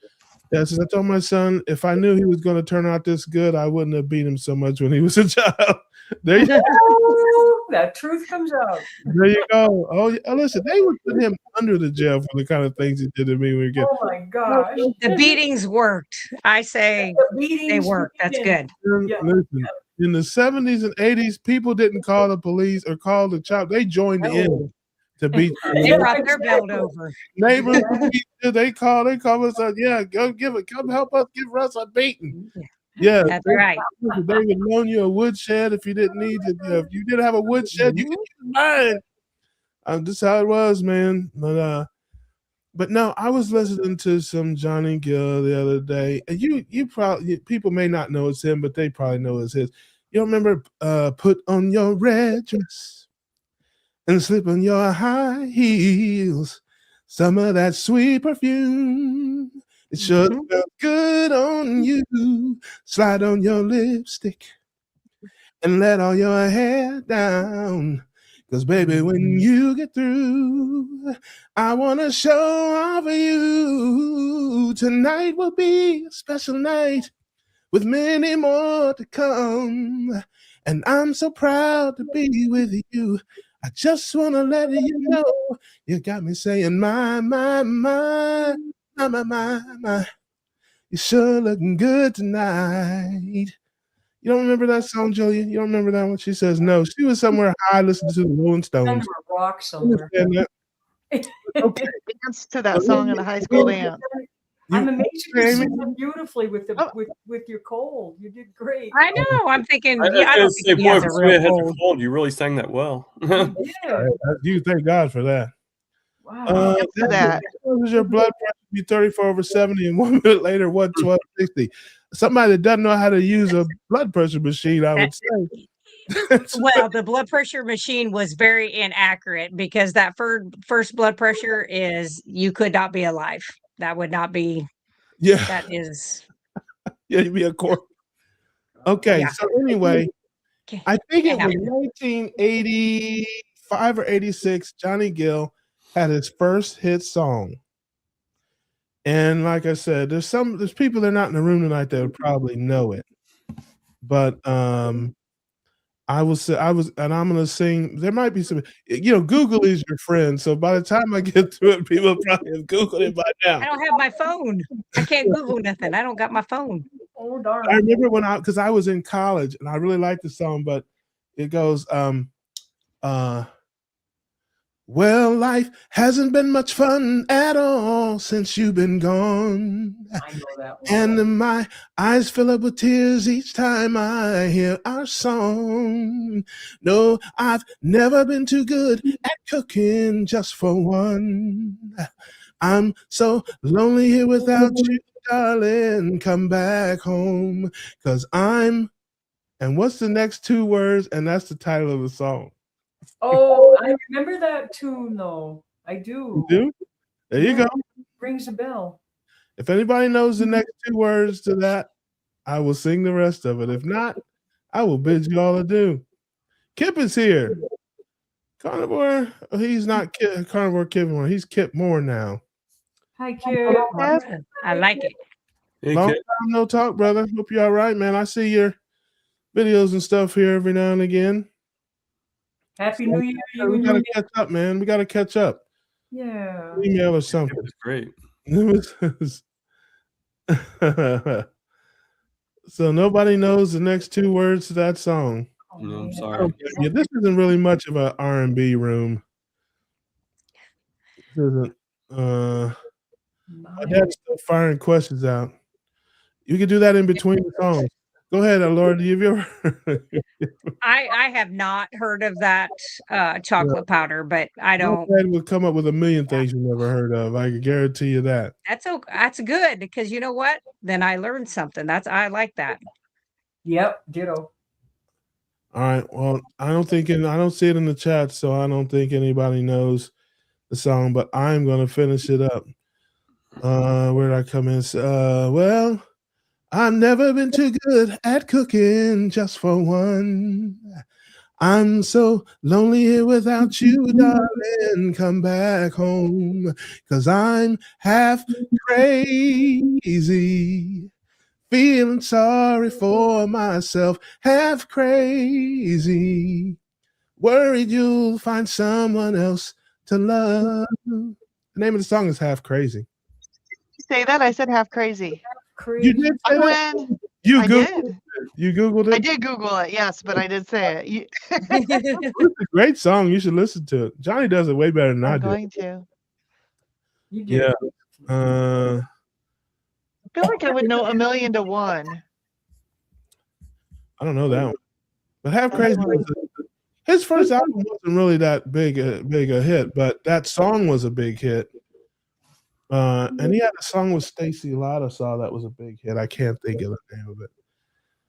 Yes, I told my son, if I knew he was going to turn out this good, I wouldn't have beat him so much when he was a child. There you go. That truth comes out. There you go. Oh, listen, they would put him under the jail for the kind of things he did to me when we get. Oh my gosh. The beatings worked. I say they worked. That's good. Listen, in the 70s and 80s, people didn't call the police or call the chop. They joined in to beat. They brought their belt over. Neighbors, they call us. Yeah, come help us give Russ a beating. Yeah, that's right. They would loan you a woodshed if you didn't need it. If you didn't have a woodshed, you could use mine. This is how it was, man. But no, I was listening to some Johnny Gill the other day, and you probably, people may not know it's him, but they probably know it's his. You remember Put on Your Red Dress and Slip on Your High Heels, some of that sweet perfume. It sure felt good on you. Slide on your lipstick and let all your hair down. Cause baby, when you get through, I wanna show off you. Tonight will be a special night with many more to come. And I'm so proud to be with you. I just wanna let you know, you got me saying my. You sure looking good tonight. You don't remember that song, Julia? You don't remember that one? She says no. She was somewhere high listening to the Rolling Stones. Under a rock somewhere. Okay. Dance to that song in a high school dance. I'm amazed you sing beautifully with your cold. You did great. I know. I'm thinking. I don't think he has a real cold. You really sang that well. You thank God for that. Wow. That was your blood pressure be 34/70, and 1 minute later, 112/60. Somebody that doesn't know how to use a blood pressure machine, I would say. Well, the blood pressure machine was very inaccurate because that first blood pressure is you could not be alive. That would not be. Yeah. That is. Yeah, you'd be a corpse. Okay. Yeah. So anyway, I think it was 1985 or 86. Johnny Gill had his first hit song. And like I said, there's people that are not in the room tonight that would probably know it. But and I'm gonna sing. There might be some, Google is your friend. So by the time I get to it, people probably have Googled it by now. I don't have my phone. I can't Google nothing. I don't got my phone. Oh darn. I remember because I was in college and I really liked the song, but it goes Well, life hasn't been much fun at all since you've been gone. I know that one. And my eyes fill up with tears each time I hear our song. No, I've never been too good at cooking just for one. I'm so lonely here without you, darling. Come back home, 'cause I'm. And what's the next two words? And that's the title of the song. Oh, I remember that tune though. I do. You do? There you go. Rings a bell. If anybody knows the next two words to that, I will sing the rest of it. If not, I will bid you all adieu. Kip is here. Carnivore, he's not Carnivore Kip anymore. He's Kip Moore now. Hi, Kip. I like it. Hey, Long Kip. time no talk, brother. Hope you're all right, man. I see your videos and stuff here every now and again. Happy New Year. We gotta catch up, man. We gotta catch up. Yeah. Email or something. That's great. So nobody knows the next two words to that song. No, I'm sorry. Yeah, this isn't really much of an R&B room. This isn't. My dad's still firing questions out. You can do that in between the songs. Go ahead, Laura. Do you ever? I have not heard of that chocolate powder, but I don't. My dad would come up with a million things you never heard of. I can guarantee you that. That's good, because you know what? Then I learned something. I like that. Yep, ditto. All right. Well, I don't see it in the chat, so I don't think anybody knows the song. But I'm gonna finish it up. Where did I come in? Well, I've never been too good at cooking just for one. I'm so lonely here without you, darling. Come back home, 'cause I'm half crazy. Feeling sorry for myself, half crazy. Worried you'll find someone else to love. The name of the song is Half Crazy. Say that? I said half crazy. You did say that? You Googled it. You Googled it? I did Google it, yes, but I did say it. It's a great song. You should listen to it. Johnny does it way better than I do. I'm going to. You Yeah. I feel like I would know A Million to One. I don't know that one. But Half Crazy his first album wasn't really that big a hit, but that song was a big hit. And he had a song with Stacey Latta that was a big hit. I can't think of the name of it.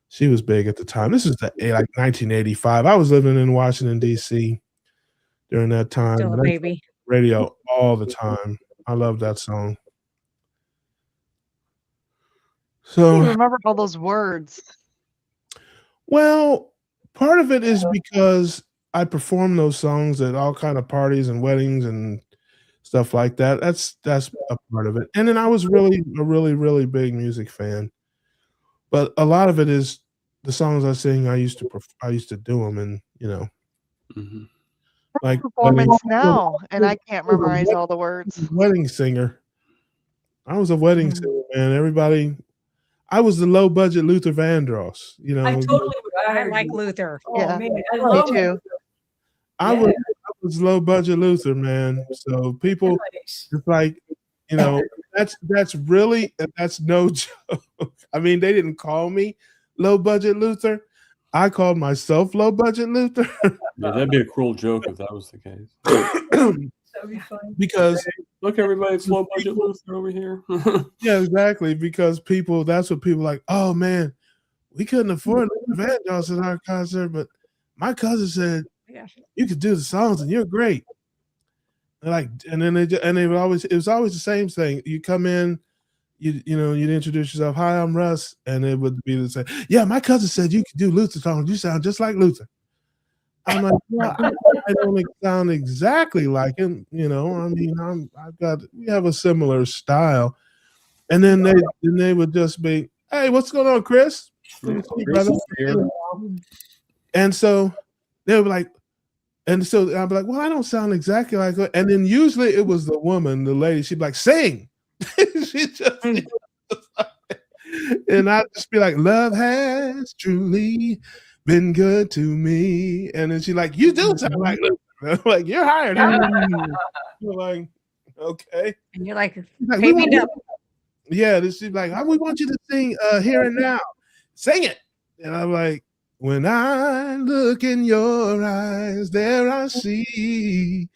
She was big at the time. This is like 1985. I was living in Washington, D.C. during that time. Still a baby. Radio all the time. I love that song. So I remember all those words. Well, part of it is because I perform those songs at all kind of parties and weddings and stuff like that. That's a part of it. And then I was really a really big music fan. But a lot of it is the songs I sing. I used to do them, and like performance now, and I can't memorize all the words. Wedding singer. I was a wedding singer, man. I was the low budget Luther Vandross. I totally I like Luther. Oh, Yeah, man, I love me too. Luther. I was low budget Luther, man. So people, it's like, that's no joke. I mean, they didn't call me low budget Luther. I called myself low budget Luther. Yeah, that'd be a cruel joke if that was the case. That'd be fun. Because look, everybody, it's low budget Luther over here. Yeah, exactly. Because that's what people like. Oh man, we couldn't afford Luther Vandross at our concert, but my cousin said you could do the songs and you're great. And then it was always the same thing. You come in, you'd introduce yourself. Hi, I'm Russ, and it would be the same. Yeah, my cousin said you could do Luther songs. You sound just like Luther. I'm like, well, I don't sound exactly like him. I mean, we have a similar style. And then they would just be, hey, what's going on, Chris? And so they would be like, and so I'd be like, well, I don't sound exactly like her. And then usually it was the woman, the lady, she'd be like, sing. She just, and I'd just be like, love has truly been good to me. And then she's like, you do sound like Luther, I'm like, you're hired. Mm. You're like, okay. And you're like, Like, pay me double. Yeah, this is like, we want you to sing Here and Now. Sing it. And I'm like, when I look in your eyes, there I see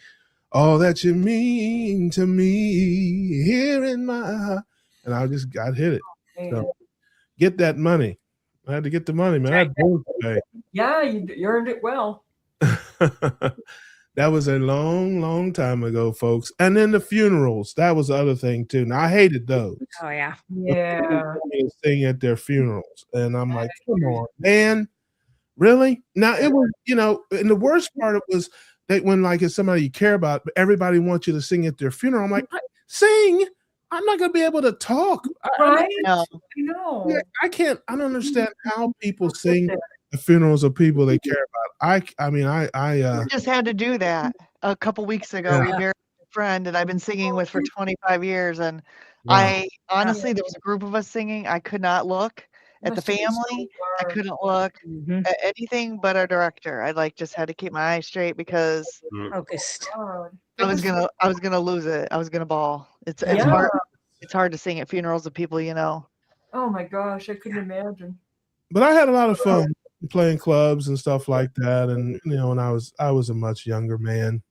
all that you mean to me here in my heart. And I just got hit it. So get that money. I had to get the money, man. I had bills to pay. Yeah, you earned it well. That was a long, long time ago, folks. And then the funerals. That was the other thing, too. Now, I hated those. Oh, yeah. Yeah. Sing at their funerals. And I'm like, come on, man. Really? Now, it was, and the worst part of it was that when, like, it's somebody you care about, but everybody wants you to sing at their funeral. I'm like, sing? I'm not going to be able to talk. Right? No. I know. I don't understand how people sing the funerals of people they care about. I just had to do that a couple weeks ago. Yeah. We buried a friend that I've been singing with for 25 years. And Wow. I honestly, there was a group of us singing. I could not look at the family. I couldn't look at anything but our director. I just had to keep my eyes straight because Focused. I was gonna lose it. I was gonna bawl. It's hard. It's hard to sing at funerals of people, Oh my gosh, I couldn't imagine. But I had a lot of fun playing clubs and stuff like that. And when I was a much younger man.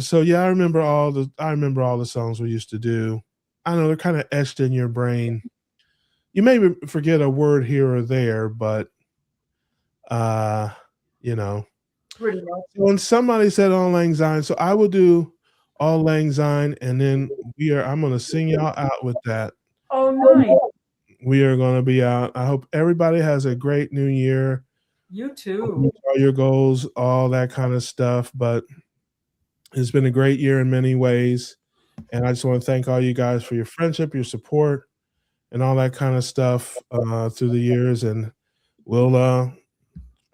So yeah, I remember all the songs we used to do. I know they're kind of etched in your brain. You may forget a word here or there, but Pretty much. When somebody said Auld Lang Syne, so I will do Auld Lang Syne, and then I'm gonna sing y'all out with that. Oh, nice. We are gonna be out. I hope everybody has a great new year. You too. All your goals, all that kind of stuff. But it's been a great year in many ways. And I just want to thank all you guys for your friendship, your support, and all that kind of stuff through the years. And we'll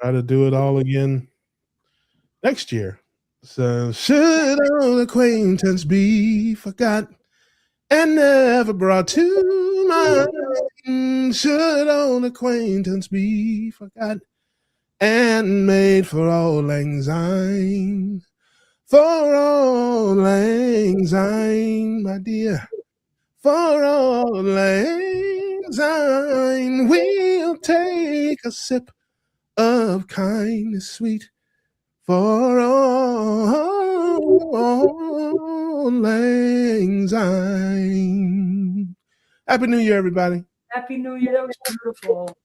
try to do it all again next year. So should old acquaintance be forgot and never brought to mind? Should old acquaintance be forgot and made for Auld Lang Syne? For Auld Lang Syne, my dear. For Auld Lang Syne, we'll take a sip of kindness sweet. For Auld Lang Syne. Happy New Year, everybody. Happy New Year. That was beautiful.